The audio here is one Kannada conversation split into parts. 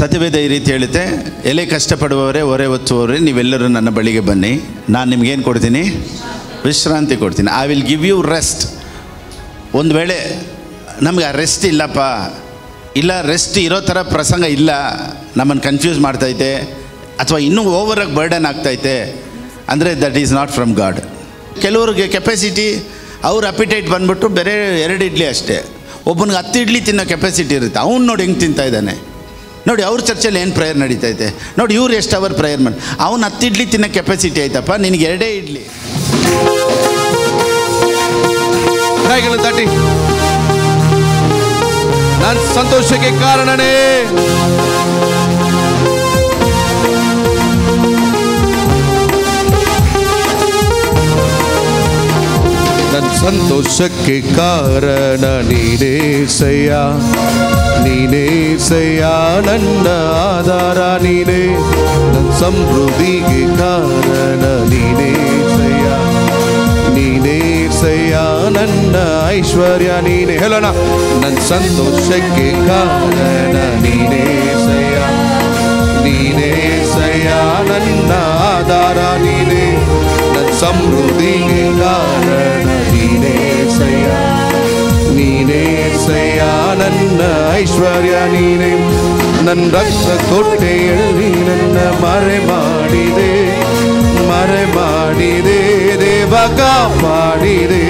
ಸತ್ಯವೇದ ಈ ರೀತಿ ಹೇಳುತ್ತೆ, ಎಲೆ ಕಷ್ಟಪಡುವವರೇ ಹೊರೆ ಹೊತ್ತುವವರೇ ನೀವೆಲ್ಲರೂ ನನ್ನ ಬಳಿಗೆ ಬನ್ನಿ, ನಾನು ನಿಮಗೇನು ಕೊಡ್ತೀನಿ? ವಿಶ್ರಾಂತಿ ಕೊಡ್ತೀನಿ. I will give you rest. ಒಂದು ವೇಳೆ ನಮಗೆ ಆ ರೆಸ್ಟ್ ಇಲ್ಲಪ್ಪ, ಇಲ್ಲ ರೆಸ್ಟ್ ಇರೋ ಥರ ಪ್ರಸಂಗ ಇಲ್ಲ, ನಮ್ಮನ್ನು ಕನ್ಫ್ಯೂಸ್ ಮಾಡ್ತೈತೆ ಅಥವಾ ಇನ್ನೂ ಓವರಾಗಿ ಬರ್ಡನ್ ಆಗ್ತೈತೆ ಅಂದರೆ that is not from god. ಕೆಲವ್ರಿಗೆ ಕೆಪಾಸಿಟಿ, ಅವ್ರ ಅಪಿಟೈಟ್ ಬಂದ್ಬಿಟ್ಟು ಬೇರೆ 2 ಇಡ್ಲಿ ಅಷ್ಟೇ. ಒಬ್ಬನಿಗೆ 10 ಇಡ್ಲಿ ತಿನ್ನೋ ಕೆಪಾಸಿಟಿ ಇರುತ್ತೆ. ಅವ್ನು ನೋಡಿ ಹೆಂಗೆ ತಿಂತಾ ಇದ್ದಾನೆ ನೋಡಿ. ಅವ್ರ ಚರ್ಚಲ್ಲಿ ಏನು ಪ್ರೇಯರ್ ನಡೀತೈತೆ ನೋಡಿ. ಇವ್ರು ಎಷ್ಟು ಅವರ್ ಪ್ರೇಯರ್ ಮಾಡಿ, ಅವ್ನು 10 ಇಡ್ಲಿ ತಿನ್ನೋ ಕೆಪಾಸಿಟಿ ಆಯ್ತಪ್ಪ, ನಿನಗೆ 2 ಇಡ್ಲಿ. ಕೈಗಳು ತಟ್ಟಿ, ನನ್ನ ಸಂತೋಷಕ್ಕೆ ಕಾರಣನೇ ನನ್ನ ಸಂತೋಷಕ್ಕೆ ಕಾರಣ ನೀನೇಸಯ್ಯ, ನೀನೇಸಯ್ಯ ನನ್ನ ಆಧಾರ ನೀನೇ. ನನ್ನ ಸಮೃದ್ಧಿಗೆ ಕಾರಣ ನೀನೇಸಯ್ಯ, ನೀನೇಸಯ್ಯ ನನ್ನ ಐಶ್ವರ್ಯ ನೀನೇ. ಹೇಳೋಣ, ನನ್ನ ಸಂತೋಷಕ್ಕೆ ಕಾರಣ ನೀನೇಸಯ್ಯ, ನೀನೇಸಯ್ಯ ನನ್ನ ಆಧಾರ ನೀನೇ. ನನ್ನ ಸಮೃದ್ಧಿಗೆ ಕಾರಣ ನೀನೇಸಯ್ಯ, ನೀನೇಸಯ್ಯ ನನ್ನ ಐಶ್ವರ್ಯ ನೀನೇ. ನನ್ನ ರಕ್ತ ಕೋಟೆಯಲ್ಲಿ ನನ್ನ ಮರೆ ಮಾಡಿದೆ, ಮರೆ ಮಾಡಿದೆ ದೇವ ಕಾಪಾಡಿದೆ.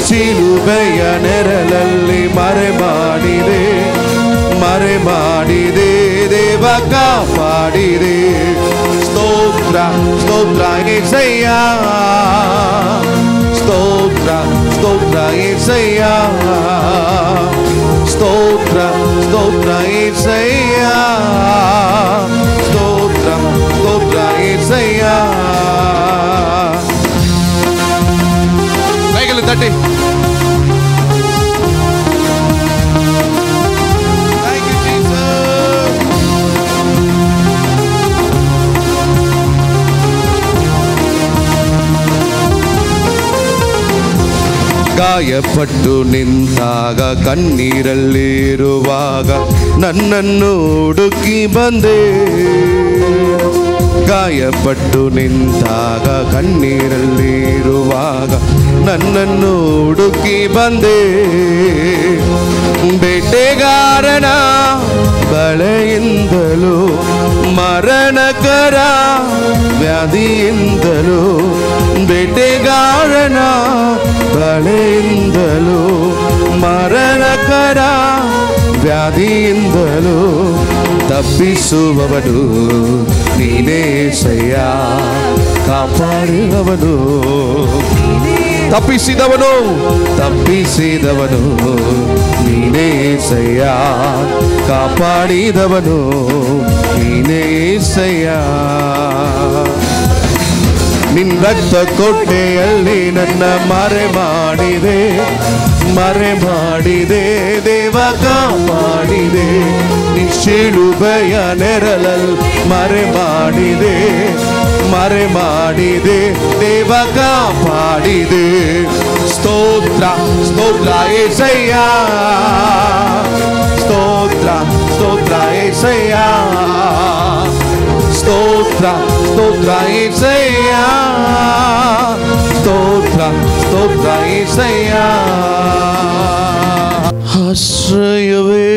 ಶಿಲುಬೆಯ ನೆರಳಲ್ಲಿ ಮರೆ ಮಾಡಿದೆ, ಮರೆ ಮಾಡಿದೆ ದೇವ ಕಾಪಾಡಿದೆ. ಸ್ತೋತ್ರ ಸ್ತೋತ್ರ యేసయ్య, ಸ್ತೋತ್ರ ಸ್ತೋತ್ರ యేసయ్య, ಸ್ತೋತ್ರ ಸ್ತೋತ್ರ యేసయ్య, ಸ್ತೋತ್ರ ಸ್ತೋತ್ರ యేసయ్య. ಕೈಗಳು ತಟ್ಟಿ. ಗಾಯಪಟ್ಟು ನಿಂತಾಗ ಕಣ್ಣೀರಲ್ಲಿರುವಾಗ ನನ್ನನ್ನು ಹುಡುಕಿ ಬಂದೆ. ಗಾಯಪಟ್ಟು ನಿಂತಾಗ ಕಣ್ಣೀರಲ್ಲಿರುವಾಗ ನನ್ನನ್ನು ಹುಡುಕಿ ಬಂದೆ. ಬೇಟೆಗಾರನ ಬಳೆಯಿಂದಲೂ ಮರಣಕರ ವ್ಯಾಧಿಯಿಂದಲೂ, ಬೇಟೆಗಾರನ ಬಳೆಯಿಂದಲೂ ಮರಣಕರ ವ್ಯಾಧಿಯಿಂದಲೂ ತಪ್ಪಿಸುವವನು ನೀನೇಸಯ್ಯ, ಕಾಪಾಡುವವನು. ತಪ್ಪಿಸಿದವನು ತಪ್ಪಿಸಿದವನು ನೀನೇಸಯ್ಯ, ಕಾಪಾಡಿದವನು ನೀನೇಸಯ್ಯ. ನಿನ್ನ ರಕ್ತ ಕೋಟೆಯಲ್ಲಿ ನನ್ನ ಮರೆ ಮಾಡಿದೆ, ಮರೆ ಮಾಡಿದೆ ದೇವ ಕಾಪಾಡಿದೆ. ನಿನ್ನ ಶಿಲುಬೆಯ ನೆರಳಲ್ಲಿ ಮರೆ ಮಾಡಿದೆ, ಮರೆ ಮಾಡಿದೆ ದೇವ ಕಾಪಾಡಿದೆ. ಸ್ತೋತ್ರ ಸ್ತೋತ್ರ యేసయ్య, ಸ್ತೋತ್ರ ಸ್ತೋತ್ರ యేసయ్య, ಸ್ತೋತ್ರ ಸ್ತೋತ್ರ యేసయ్య, ಸ್ತೋತ್ರ ಸ್ತೋತ್ರ యేసయ్య. ಆಶ್ರಯವೇ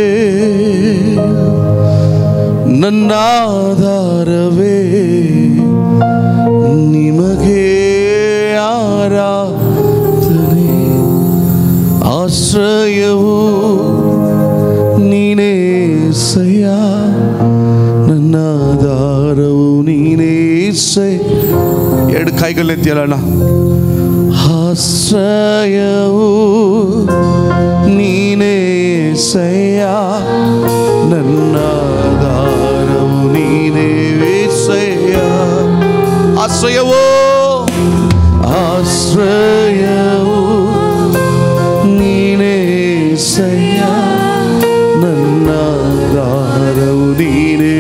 ನನ್ನ ಆಧಾರವೇ, ನಿಮಗೆ ಆರಾಧನೆ. ಆಶ್ರಯವು ನೀನೇಸಯ್ಯ, ನನ್ನ ಆಧಾರವು ನೀನೇಸಯ್ಯ. 2 ಕೈಗಳನ್ನೆತ್ತಿ ಹೇಳೋಣ. ಆಶ್ರಯವು ನೀನೇಸಯ್ಯ, ನನ್ನ ಆಧಾರವು ನೀನೇಸಯ್ಯ. ಆಶ್ರಯವೋ ಆಶ್ರಯವು ನೀನೇಸಯ್ಯ, ನನ್ನ ಆಧಾರವು ನೀನೇ.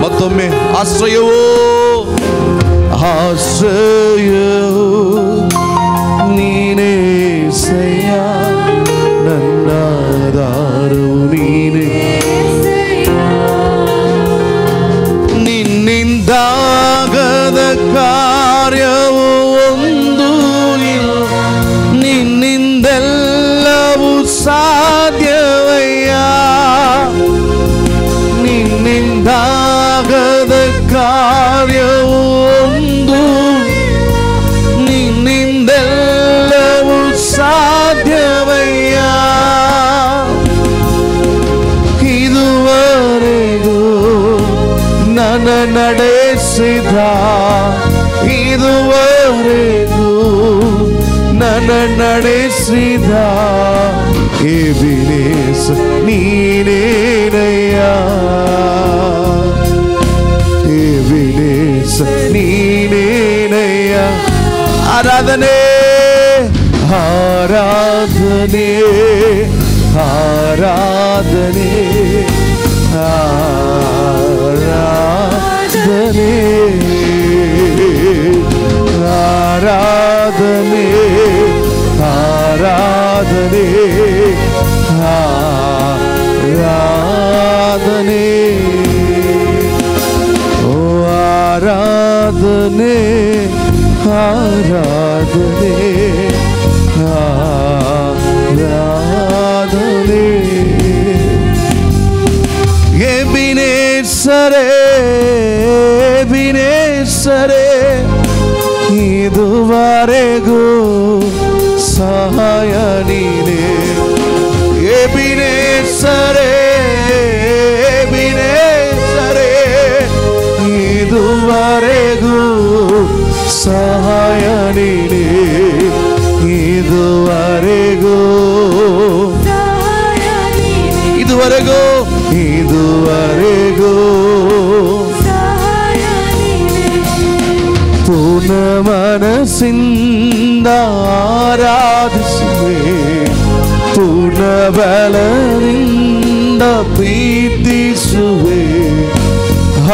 ಮತ್ತೊಮ್ಮೆ ಆಶ್ರಯವೋ ಆಶ್ರಯವು ನೀನೇಸಯ್ಯ, ನನ್ನ ಆಧಾರವು ನೀನೇ. ಕಾರ್ಯವೊಂದು ನಿನ್ನಿಂದೆಲ್ಲವೂ ಸಾಧ್ಯವಯ್ಯ. ಇದುವರೆಗೂ ನನ್ನ ನಡೆಸಿದ, ಇದುವರೆಗೂ ನನ್ನ ನಡೆಸಿದ ಎಬಿನೇಸರ್ ನೀನೇನಯ್ಯ. ಎಬಿನೇಸರ್ ನೀನೇನಯ್ಯ. ಆರಾಧನೆ ಆರಾಧನೆ ಆರಾಧನೆ ಆರಾಧನೆ ಆರಾಧನೆ ಆರಾಧನೆ ಆರಾಧನೆ ಓ ಆರಾಧನೆ ಆರಾಧನೆ ಆರಾಧನೆ. ಎಬಿನೇಸರೇ ಎಬಿನೇಸರೇ ಇದುವರೆಗೂ ಸಹಾಯ ನೀನೇ. ಎಬಿನೇಸರೇ ಎಬಿನೇಸರೇ ಇದುವರೆಗೂ ಸಹಾಯ ನೀನೇ. ಇದುವರೆಗೂ ಇದುವರೆಗೂ ಇದುವರೆಗೂ ಪೂರ್ಣ ಮನಸ್ಸಿಂದ ಆರಾಧಿಸುವೆ, ಪೂರ್ಣ ಬಲದಿಂದ ಪ್ರೀತಿಸುವೆ.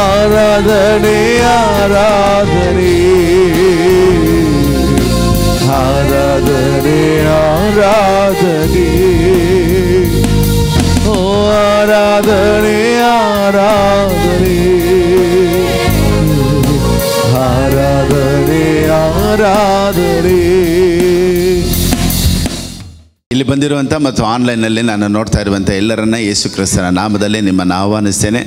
ಆರಾಧನೆ ಆರಾಧನೆ ಆರಾಧನೆ ಆರಾಧನೆ ಓ ಆರಾಧನೆ ಆರಾಧನೆ ಆರಾಧನೆ ಆರಾಧನೆ. ಇಲ್ಲಿ ಬಂದಿರುವಂಥ ಮತ್ತು ಆನ್ಲೈನಲ್ಲಿ ನಾನು ನೋಡ್ತಾ ಇರುವಂಥ ಎಲ್ಲರನ್ನ ಯೇಸು ಕ್ರಿಸ್ತನ ನಾಮದಲ್ಲಿ ನಿಮ್ಮನ್ನು ಆಹ್ವಾನಿಸ್ತೇನೆ.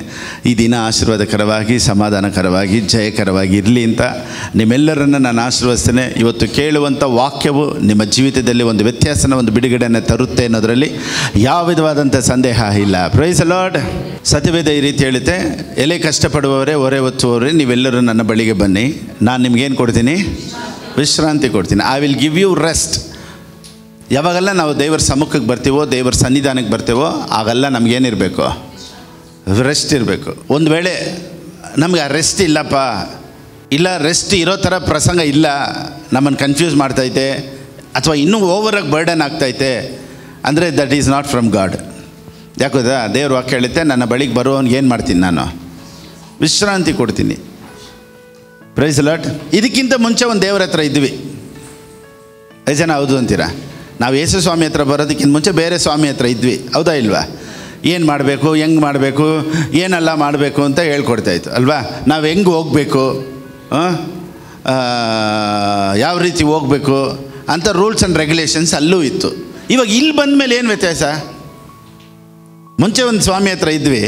ಈ ದಿನ ಆಶೀರ್ವಾದಕರವಾಗಿ, ಸಮಾಧಾನಕರವಾಗಿ, ಜಯಕರವಾಗಿ ಇರಲಿ ಅಂತ ನಿಮ್ಮೆಲ್ಲರನ್ನು ನಾನು ಆಶೀರ್ವದಿಸ್ತೇನೆ. ಇವತ್ತು ಕೇಳುವಂಥ ವಾಕ್ಯವು ನಿಮ್ಮ ಜೀವಿತದಲ್ಲಿ ಒಂದು ವ್ಯತ್ಯಾಸನ, ಒಂದು ಬಿಡುಗಡೆಯನ್ನು ತರುತ್ತೆ ಅನ್ನೋದರಲ್ಲಿ ಯಾವ ವಿಧವಾದಂಥ ಸಂದೇಹ ಇಲ್ಲ. Praise the Lord. ಸತ್ಯವೇದ ಈ ರೀತಿ ಹೇಳುತ್ತೆ, ಎಲೆ ಕಷ್ಟಪಡುವವರೇ, ಹೊರೆ ಹೊತ್ತುವವರೇ, ನೀವೆಲ್ಲರೂ ನನ್ನ ಬಳಿಗೆ ಬನ್ನಿ, ನಾನು ನಿಮ್ಗೇನು ಕೊಡ್ತೀನಿ? ವಿಶ್ರಾಂತಿ ಕೊಡ್ತೀನಿ. I will give you rest. ಯಾವಾಗೆಲ್ಲ ನಾವು ದೇವರ ಸಮ್ಮುಖಕ್ಕೆ ಬರ್ತೀವೋ, ದೇವರ ಸನ್ನಿಧಾನಕ್ಕೆ ಬರ್ತೀವೋ, ಆಗೆಲ್ಲ ನಮಗೇನಿರಬೇಕು? ರೆಸ್ಟ್ ಇರಬೇಕು. ಒಂದು ವೇಳೆ ನಮಗೆ ಆ ರೆಸ್ಟ್ ಇಲ್ಲಪ್ಪ, ಇಲ್ಲ ರೆಸ್ಟ್ ಇರೋ ಥರ ಪ್ರಸಂಗ ಇಲ್ಲ, ನಮ್ಮನ್ನು ಕನ್ಫ್ಯೂಸ್ ಮಾಡ್ತೈತೆ, ಅಥವಾ ಇನ್ನೂ ಓವರಾಗಿ ಬರ್ಡನ್ ಆಗ್ತೈತೆ ಅಂದರೆ that is not from God. ಯಾಕೋದಾ? ದೇವ್ರ ವಾಕ್ಯ ಹೇಳುತ್ತೆ, ನನ್ನ ಬಳಿಗೆ ಬರುವವನಿಗೆ ಏನು ಮಾಡ್ತೀನಿ? ನಾನು ವಿಶ್ರಾಂತಿ ಕೊಡ್ತೀನಿ. Praise the Lord. ಇದಕ್ಕಿಂತ ಮುಂಚೆ ಒಂದು ದೇವ್ರ ಹತ್ರ ಇದ್ವಿ. ಎಷ್ಟು ಜನ ಹೌದು ಅಂತೀರಾ? ನಾವು ಯೇಸು ಸ್ವಾಮಿ ಹತ್ರ ಬರೋದಕ್ಕಿಂತ ಮುಂಚೆ ಬೇರೆ ಸ್ವಾಮಿ ಹತ್ರ ಇದ್ವಿ, ಹೌದಾ ಇಲ್ವಾ? ಏನು ಮಾಡಬೇಕು, ಹೆಂಗೆ ಮಾಡಬೇಕು, ಏನೆಲ್ಲ ಮಾಡಬೇಕು ಅಂತ ಹೇಳ್ಕೊಡ್ತಾಯಿತ್ತು ಅಲ್ವಾ? ನಾವು ಹೆಂಗೆ ಹೋಗಬೇಕು, ಯಾವ ರೀತಿ ಹೋಗಬೇಕು ಅಂತ ರೂಲ್ಸ್ ಆ್ಯಂಡ್ ರೆಗ್ಯುಲೇಷನ್ಸ್ ಅಲ್ಲೂ ಇತ್ತು. ಇವಾಗ ಇಲ್ಲಿ ಬಂದ ಮೇಲೆ ಏನು ವ್ಯತ್ಯಾಸ? ಮುಂಚೆ ಒಂದು ಸ್ವಾಮಿ ಹತ್ರ ಇದ್ವಿ,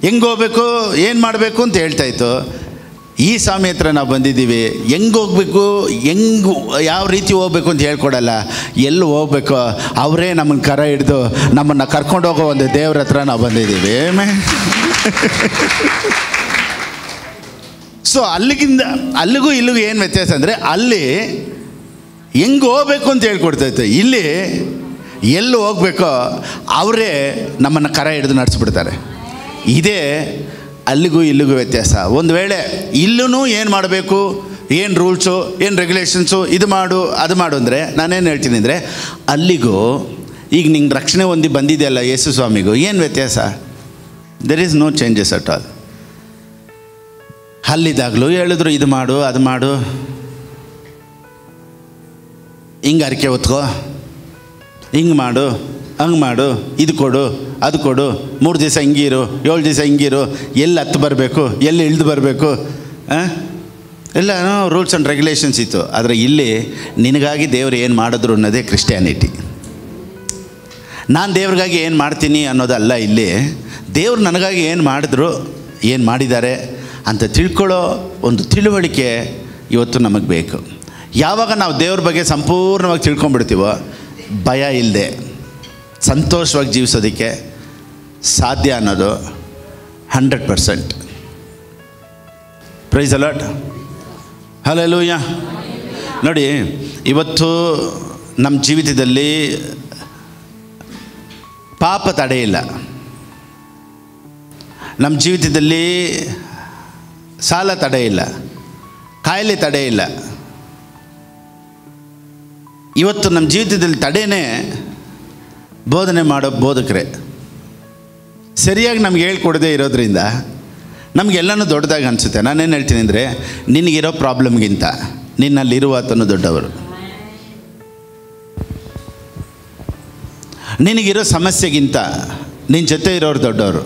ಹೆಂಗೆ ಹೋಗ್ಬೇಕು, ಏನು ಮಾಡಬೇಕು ಅಂತ ಹೇಳ್ತಾಯಿತ್ತು. ಈ ಸ್ವಾಮಿ ಹತ್ರ ನಾವು ಬಂದಿದ್ದೀವಿ, ಹೆಂಗೆ ಹೋಗ್ಬೇಕು, ಹೆಂಗೆ ಯಾವ ರೀತಿ ಹೋಗ್ಬೇಕು ಅಂತ ಹೇಳ್ಕೊಡಲ್ಲ. ಎಲ್ಲಿ ಹೋಗ್ಬೇಕು ಅವರೇ ನಮ್ಮನ್ನು ಕರ ಹಿಡಿದು ನಮ್ಮನ್ನು ಕರ್ಕೊಂಡು ಹೋಗೋ ಒಂದು ದೇವ್ರ ಹತ್ರ ನಾವು ಬಂದಿದ್ದೀವಿ. ಸೊ ಅಲ್ಲಿಗೂ ಇಲ್ಲಿಗೂ ಏನು ವ್ಯತ್ಯಾಸ ಅಂದರೆ, ಅಲ್ಲಿ ಹೆಂಗೆ ಹೋಗ್ಬೇಕು ಅಂತ ಹೇಳ್ಕೊಡ್ತಾಯಿತ್ತು, ಇಲ್ಲಿ ಎಲ್ಲಿ ಹೋಗ್ಬೇಕೋ ಅವರೇ ನಮ್ಮನ್ನು ಕರ ಹಿಡಿದು ನಡೆಸ್ಬಿಡ್ತಾರೆ. ಇದೇ ಅಲ್ಲಿಗೂ ಇಲ್ಲಿಗೂ ವ್ಯತ್ಯಾಸ. ಒಂದು ವೇಳೆ ಇಲ್ಲೂ ಏನು ಮಾಡಬೇಕು, ಏನು ರೂಲ್ಸು, ಏನು ರೆಗ್ಯುಲೇಷನ್ಸು, ಇದು ಮಾಡು ಅದು ಮಾಡು ಅಂದರೆ ನಾನೇನು ಹೇಳ್ತೀನಿ ಅಂದರೆ, ಅಲ್ಲಿಗೂ ಈಗ ನಿಂಗೆ ರಕ್ಷಣೆ ಹೊಂದಿ ಬಂದಿದೆಯಲ್ಲ ಯೇಸು ಸ್ವಾಮಿಗೂ ಏನು ವ್ಯತ್ಯಾಸ? There is no changes at all. ಅಲ್ಲಿದ್ದಾಗಲೂ ಹೇಳಿದ್ರು ಇದು ಮಾಡು ಅದು ಮಾಡು, ಹಿಂಗೆ ಅರಿಕೆ ಹೊತ್ಕೋ, ಹಿಂಗೆ ಮಾಡು, ಹಂಗೆ ಮಾಡು, ಇದು ಕೊಡು ಅದು ಕೊಡು, 3 ದಿವಸ ಹಿಂಗಿರು, 7 ದಿವಸ ಹಿಂಗಿರು, ಎಲ್ಲಿ ಹತ್ತು ಬರಬೇಕು, ಎಲ್ಲಿ ಇಳಿದು ಬರಬೇಕು, ಎಲ್ಲ ರೂಲ್ಸ್ ಆ್ಯಂಡ್ ರೆಗ್ಯುಲೇಷನ್ಸ್ ಇತ್ತು. ಆದರೆ ಇಲ್ಲಿ ನಿನಗಾಗಿ ದೇವರು ಏನು ಮಾಡಿದ್ರು ಅನ್ನೋದೇ ಕ್ರಿಸ್ಟಿಯಾನಿಟಿ. ನಾನು ದೇವ್ರಿಗಾಗಿ ಏನು ಮಾಡ್ತೀನಿ ಅನ್ನೋದಲ್ಲ. ಇಲ್ಲಿ ದೇವ್ರು ನನಗಾಗಿ ಏನು ಮಾಡಿದ್ರು, ಏನು ಮಾಡಿದ್ದಾರೆ ಅಂತ ತಿಳ್ಕೊಳ್ಳೋ ಒಂದು ತಿಳುವಳಿಕೆ ಇವತ್ತು ನಮಗೆ ಬೇಕು. ಯಾವಾಗ ನಾವು ದೇವ್ರ ಬಗ್ಗೆ ಸಂಪೂರ್ಣವಾಗಿ ತಿಳ್ಕೊಂಡ್ಬಿಡ್ತೀವೋ ಭಯ ಇಲ್ಲದೆ ಸಂತೋಷವಾಗಿ ಜೀವಿಸೋದಕ್ಕೆ ಸಾಧ್ಯ ಅನ್ನೋದು 100%. Praise the Lord. ಹಲ್ಲೆಲೂಯಾ. ನೋಡಿ, ಇವತ್ತು ನಮ್ಮ ಜೀವಿತದಲ್ಲಿ ಪಾಪ ತಡೆ ಇಲ್ಲ, ನಮ್ಮ ಜೀವಿತದಲ್ಲಿ ಸಾಲ ತಡೆ ಇಲ್ಲ, ಕಾಯಿಲೆ ತಡೆ ಇಲ್ಲ. ಇವತ್ತು ನಮ್ಮ ಜೀವಿತದಲ್ಲಿ ತಡೆನೇ ಬೋಧನೆ ಮಾಡೋ ಬೋಧಕರೇ. ಸರಿಯಾಗಿ ನಮ್ಗೆ ಹೇಳ್ಕೊಡದೇ ಇರೋದ್ರಿಂದ ನಮಗೆಲ್ಲನೂ ದೊಡ್ಡದಾಗಿ ಅನಿಸುತ್ತೆ. ನಾನೇನು ಹೇಳ್ತೀನಿ ಅಂದರೆ, ನಿನಗಿರೋ ಪ್ರಾಬ್ಲಮ್ಗಿಂತ ನಿನ್ನಲ್ಲಿರುವ ಆತನು ದೊಡ್ಡವರು. ನಿನಗಿರೋ ಸಮಸ್ಯೆಗಿಂತ ನಿನ್ನ ಜೊತೆ ಇರೋರು ದೊಡ್ಡವರು.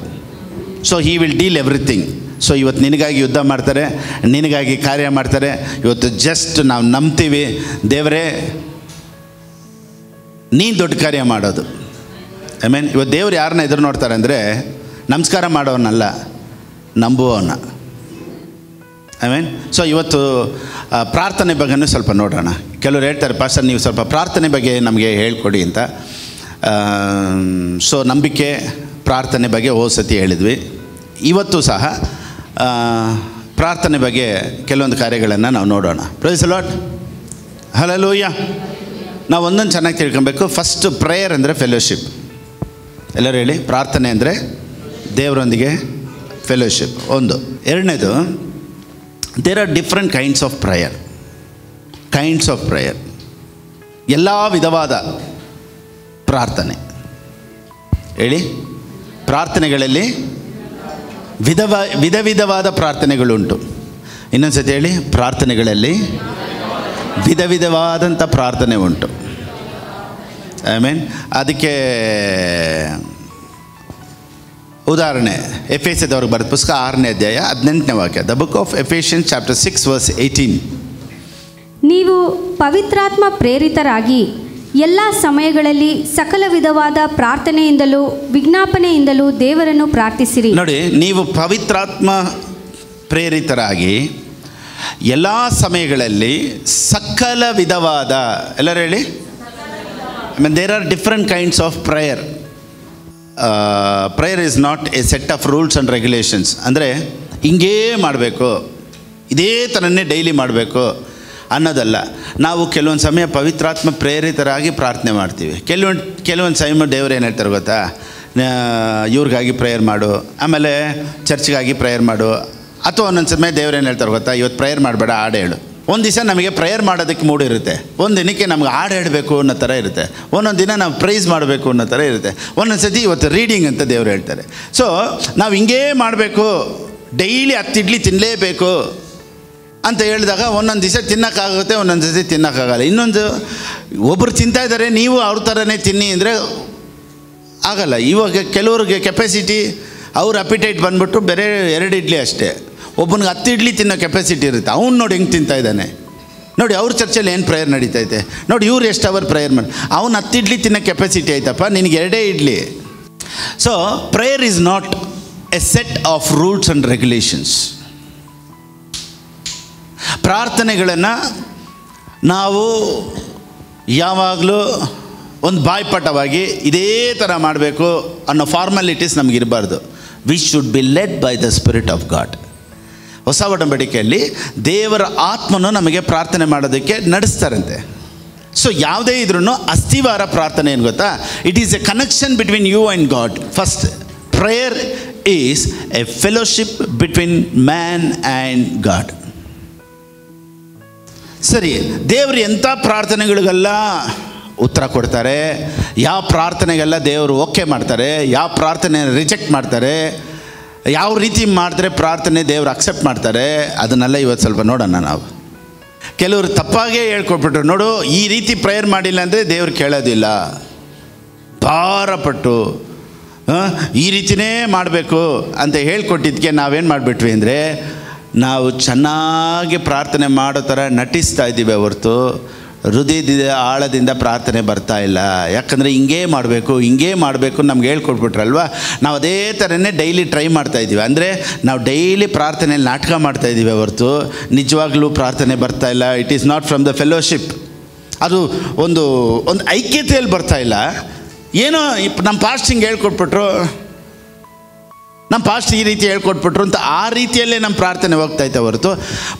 So he will deal everything. So ಇವತ್ತು ನಿನಗಾಗಿ ಯುದ್ಧ ಮಾಡ್ತಾರೆ, ನಿನಗಾಗಿ ಕಾರ್ಯ ಮಾಡ್ತಾರೆ. ಇವತ್ತು ಜಸ್ಟ್ ನಾವು ನಂಬ್ತೀವಿ, ದೇವರೇ ನೀನು ದೊಡ್ಡ ಕಾರ್ಯ ಮಾಡೋದು. ಐ ಮೀನ್, ಇವತ್ತು ದೇವ್ರು ಯಾರನ್ನ ಎದುರು ನೋಡ್ತಾರೆ ಅಂದರೆ ನಮಸ್ಕಾರ ಮಾಡೋವನ್ನಲ್ಲ, ನಂಬುವವನ್ನ. ಐ ಮೀನ್, ಸೊ ಇವತ್ತು ಪ್ರಾರ್ಥನೆ ಬಗ್ಗೆನೂ ಸ್ವಲ್ಪ ನೋಡೋಣ. ಕೆಲವರು ಹೇಳ್ತಾರೆ, ಪಾಸ್ಟರ್ ನೀವು ಸ್ವಲ್ಪ ಪ್ರಾರ್ಥನೆ ಬಗ್ಗೆ ನಮಗೆ ಹೇಳ್ಕೊಡಿ ಅಂತ. ಸೊ ನಂಬಿಕೆ ಪ್ರಾರ್ಥನೆ ಬಗ್ಗೆ ಹೋದ ಸತಿ ಹೇಳಿದ್ವಿ. ಇವತ್ತು ಸಹ ಪ್ರಾರ್ಥನೆ ಬಗ್ಗೆ ಕೆಲವೊಂದು ಕಾರ್ಯಗಳನ್ನು ನಾವು ನೋಡೋಣ. Praise the Lord. ಹಲ್ಲೆಲೂಯಾ. ನಾವು ಒಂದೊಂದು ಚೆನ್ನಾಗಿ ತಿಳ್ಕೊಬೇಕು. ಫಸ್ಟ್ ಪ್ರೇಯರ್ ಅಂದರೆ ಫೆಲೋಶಿಪ್. ಎಲ್ಲರೂ ಹೇಳಿ, ಪ್ರಾರ್ಥನೆ ಅಂದರೆ ದೇವರೊಂದಿಗೆ ಫೆಲೋಶಿಪ್. ಒಂದು. ಎರಡನೇದು, there are different kinds of prayer. ಎಲ್ಲ ವಿಧವಾದ ಪ್ರಾರ್ಥನೆ. ಹೇಳಿ, ಪ್ರಾರ್ಥನೆಗಳಲ್ಲಿ ವಿಧ ವಿಧವಾದ ಪ್ರಾರ್ಥನೆಗಳುಂಟು. ಇನ್ನೊಂದು ಸತಿ ಹೇಳಿ, ಪ್ರಾರ್ಥನೆಗಳಲ್ಲಿ ವಿಧ ವಿಧವಾದಂಥ ಪ್ರಾರ್ಥನೆ ಉಂಟು. ಐ ಮೀನ್, ಅದಕ್ಕೆ ಉದಾಹರಣೆ ಎಫೆಸದವ್ರಿಗೆ ಬರೆದ ಪುಸ್ತಕ 6ನೇ ಅಧ್ಯಾಯ 18ನೇ ವಾಕ್ಯ. The book of Ephesians chapter 6 verse 18. ನೀವು ಪವಿತ್ರಾತ್ಮ ಪ್ರೇರಿತರಾಗಿ ಎಲ್ಲ ಸಮಯಗಳಲ್ಲಿ ಸಕಲ ವಿಧವಾದ ಪ್ರಾರ್ಥನೆಯಿಂದಲೂ ವಿಜ್ಞಾಪನೆಯಿಂದಲೂ ದೇವರನ್ನು ಪ್ರಾರ್ಥಿಸಿರಿ. ನೋಡಿ, ನೀವು ಪವಿತ್ರಾತ್ಮ ಪ್ರೇರಿತರಾಗಿ ಎಲ್ಲ ಸಮಯಗಳಲ್ಲಿ ಸಕಲ ವಿಧವಾದ, ಎಲ್ಲರೂ ಹೇಳಿ, I mean there are different kinds of prayer. Prayer is not a set of rules and regulations. ಅಂದರೆ ಹಿಂಗೇ ಮಾಡಬೇಕು, ಇದೇ ಥರನೇ ಡೈಲಿ ಮಾಡಬೇಕು ಅನ್ನೋದಲ್ಲ. ನಾವು ಕೆಲವೊಂದು ಸಮಯ ಪವಿತ್ರಾತ್ಮ ಪ್ರೇರಿತರಾಗಿ ಪ್ರಾರ್ಥನೆ ಮಾಡ್ತೀವಿ. ಕೆಲವೊಂದು ಸಮಯ ದೇವರು ಏನು ಹೇಳ್ತಾರೆ ಗೊತ್ತಾ, ಇವ್ರಿಗಾಗಿ ಪ್ರೇಯರ್ ಮಾಡು, ಆಮೇಲೆ ಚರ್ಚ್ಗಾಗಿ ಪ್ರೇಯರ್ ಮಾಡು. ಅಥವಾ ಒಂದೊಂದು ಸಮಯ ದೇವ್ರು ಏನು ಹೇಳ್ತಾರೆ ಗೊತ್ತಾ, ಇವತ್ತು ಪ್ರೇಯರ್ ಮಾಡಬೇಡ, ಹಾಡು ಹೇಳು. ಒಂದು ದಿವಸ ನಮಗೆ ಪ್ರೇಯರ್ ಮಾಡೋದಕ್ಕೆ ಮೂಡ್ ಇರುತ್ತೆ, ಒಂದು ದಿನಕ್ಕೆ ನಮ್ಗೆ ಹಾಡು ಹೇಳಬೇಕು ಅನ್ನೋ ಥರ ಇರುತ್ತೆ, ಒಂದೊಂದು ದಿನ ನಾವು ಪ್ರೈಸ್ ಮಾಡಬೇಕು ಅನ್ನೋ ಥರ ಇರುತ್ತೆ, ಒಂದೊಂದು ಸತಿ ಇವತ್ತು ರೀಡಿಂಗ್ ಅಂತ ದೇವ್ರು ಹೇಳ್ತಾರೆ. ಸೊ ನಾವು ಹಿಂಗೇ ಮಾಡಬೇಕು, ಡೈಲಿ 10 ಇಡ್ಲಿ ತಿನ್ನಲೇಬೇಕು ಅಂತ ಹೇಳಿದಾಗ ಒಂದೊಂದು ದಿವಸ ತಿನ್ನೋಕ್ಕಾಗುತ್ತೆ, ಒಂದೊಂದು ಸತಿ ತಿನ್ನೋಕ್ಕಾಗಲ್ಲ. ಇನ್ನೊಂದು, ಒಬ್ಬರು ತಿಂತಾಯಿದ್ದಾರೆ, ನೀವು ಅವ್ರ ಥರನೇ ತಿನ್ನಿ ಅಂದರೆ ಆಗಲ್ಲ. ಇವಾಗ ಕೆಲವ್ರಿಗೆ ಕೆಪಾಸಿಟಿ, ಅವ್ರ ಅಪಿಟೈಟ್ ಬಂದ್ಬಿಟ್ಟು ಬೇರೆ 2 ಇಡ್ಲಿ ಅಷ್ಟೇ. ಒಬ್ಬನಿಗೆ 10 ಇಡ್ಲಿ ತಿನ್ನೋ ಕೆಪಾಸಿಟಿ ಇರುತ್ತೆ. ಅವ್ನು ನೋಡಿ ಹೆಂಗೆ ತಿಂತಾಯಿದ್ದಾನೆ ನೋಡಿ. ಅವ್ರ ಚರ್ಚಲ್ಲಿ ಏನು ಪ್ರೇಯರ್ ನಡೀತೈತೆ ನೋಡಿ, ಇವ್ರು ಎಷ್ಟು ಅವರ್ ಪ್ರೇಯರ್ ಮಾಡಿ, ಅವ್ನು 10 ಇಡ್ಲಿ ತಿನ್ನೋ ಕೆಪಾಸಿಟಿ ಆಯ್ತಪ್ಪ, ನಿನಗೆ 2 idli. So prayer is not a set of rules and regulations. ಪ್ರಾರ್ಥನೆಗಳನ್ನು ನಾವು ಯಾವಾಗಲೂ ಒಂದು ಬಾಯ್ಪಾಠವಾಗಿ ಇದೇ ಥರ ಮಾಡಬೇಕು ಅನ್ನೋ ಫಾರ್ಮಾಲಿಟೀಸ್ ನಮಗಿರಬಾರ್ದು. We should be led by the spirit of God. ಹೊಸ ಒಡಂಬಡಿಕೆಯಲ್ಲಿ ದೇವರ ಆತ್ಮನು ನಮಗೆ ಪ್ರಾರ್ಥನೆ ಮಾಡೋದಕ್ಕೆ ನಡೆಸ್ತಾರಂತೆ. ಸೊ ಯಾವುದೇ ಇದ್ರೂ ಅಸ್ಥಿವಾರ ಪ್ರಾರ್ಥನೆ ಏನು ಗೊತ್ತಾ, it is a connection between you and God. First prayer is a fellowship between man and God. ಸರಿ, ದೇವರು ಎಂಥ ಪ್ರಾರ್ಥನೆಗಳಿಗೆಲ್ಲ ಉತ್ತರ ಕೊಡ್ತಾರೆ, ಯಾವ ಪ್ರಾರ್ಥನೆಗೆಲ್ಲ ದೇವರು ಓಕೆ ಮಾಡ್ತಾರೆ, ಯಾವ ಪ್ರಾರ್ಥನೆ ರಿಜೆಕ್ಟ್ ಮಾಡ್ತಾರೆ, ಯಾವ ರೀತಿ ಮಾಡಿದ್ರೆ ಪ್ರಾರ್ಥನೆ ದೇವರು ಅಕ್ಸೆಪ್ಟ್ ಮಾಡ್ತಾರೆ, ಅದನ್ನೆಲ್ಲ ಇವತ್ತು ಸ್ವಲ್ಪ ನೋಡೋಣ ನಾವು. ಕೆಲವರು ತಪ್ಪಾಗೇ ಹೇಳ್ಕೊಟ್ಬಿಟ್ರು, ನೋಡು ಈ ರೀತಿ ಪ್ರೇಯರ್ ಮಾಡಿಲ್ಲ ಅಂದರೆ ದೇವ್ರು ಕೇಳೋದಿಲ್ಲ, ಭಾರಪಟ್ಟು ಈ ರೀತಿಯೇ ಮಾಡಬೇಕು ಅಂತ ಹೇಳ್ಕೊಟ್ಟಿದ್ದಕ್ಕೆ ನಾವೇನು ಮಾಡಿಬಿಟ್ವಿ ಅಂದರೆ, ನಾವು ಚೆನ್ನಾಗಿ ಪ್ರಾರ್ಥನೆ ಮಾಡೋ ಥರ ನಟಿಸ್ತಾ ಇದ್ದೀವಿ ಹೊರತು ಹೃದಯದ ಆಳದಿಂದ ಪ್ರಾರ್ಥನೆ ಬರ್ತಾ ಇಲ್ಲ. ಯಾಕಂದರೆ ಹಿಂಗೇ ಮಾಡಬೇಕು ನಮ್ಗೆ ಹೇಳ್ಕೊಟ್ಬಿಟ್ರಲ್ವ. ನಾವು ಅದೇ ಥರನೇ ಡೈಲಿ ಟ್ರೈ ಮಾಡ್ತಾಯಿದ್ದೀವಿ. ಅಂದರೆ ನಾವು ಡೈಲಿ ಪ್ರಾರ್ಥನೆಯಲ್ಲಿ ನಾಟಕ ಮಾಡ್ತಾಯಿದ್ದೀವಿ ಹೊರತು ನಿಜವಾಗ್ಲೂ ಪ್ರಾರ್ಥನೆ ಬರ್ತಾ ಇಲ್ಲ. It is not from the fellowship. ಅದು ಒಂದು ಐಕ್ಯತೆಯಲ್ಲಿ ಬರ್ತಾ ಇಲ್ಲ. ಏನೋ ನಮ್ಮ ಪಾಸ್ಟ್ ಹಿಂಗೆ ಹೇಳ್ಕೊಟ್ಬಿಟ್ರು, ನಮ್ಮ ಪಾಸ್ಟ್ ಈ ರೀತಿ ಹೇಳ್ಕೊಟ್ಬಿಟ್ರು ಅಂತ ಆ ರೀತಿಯಲ್ಲೇ ನಮ್ಮ ಪ್ರಾರ್ಥನೆ ಹೋಗ್ತಾಯಿದ್ದೆ ಹೊರತು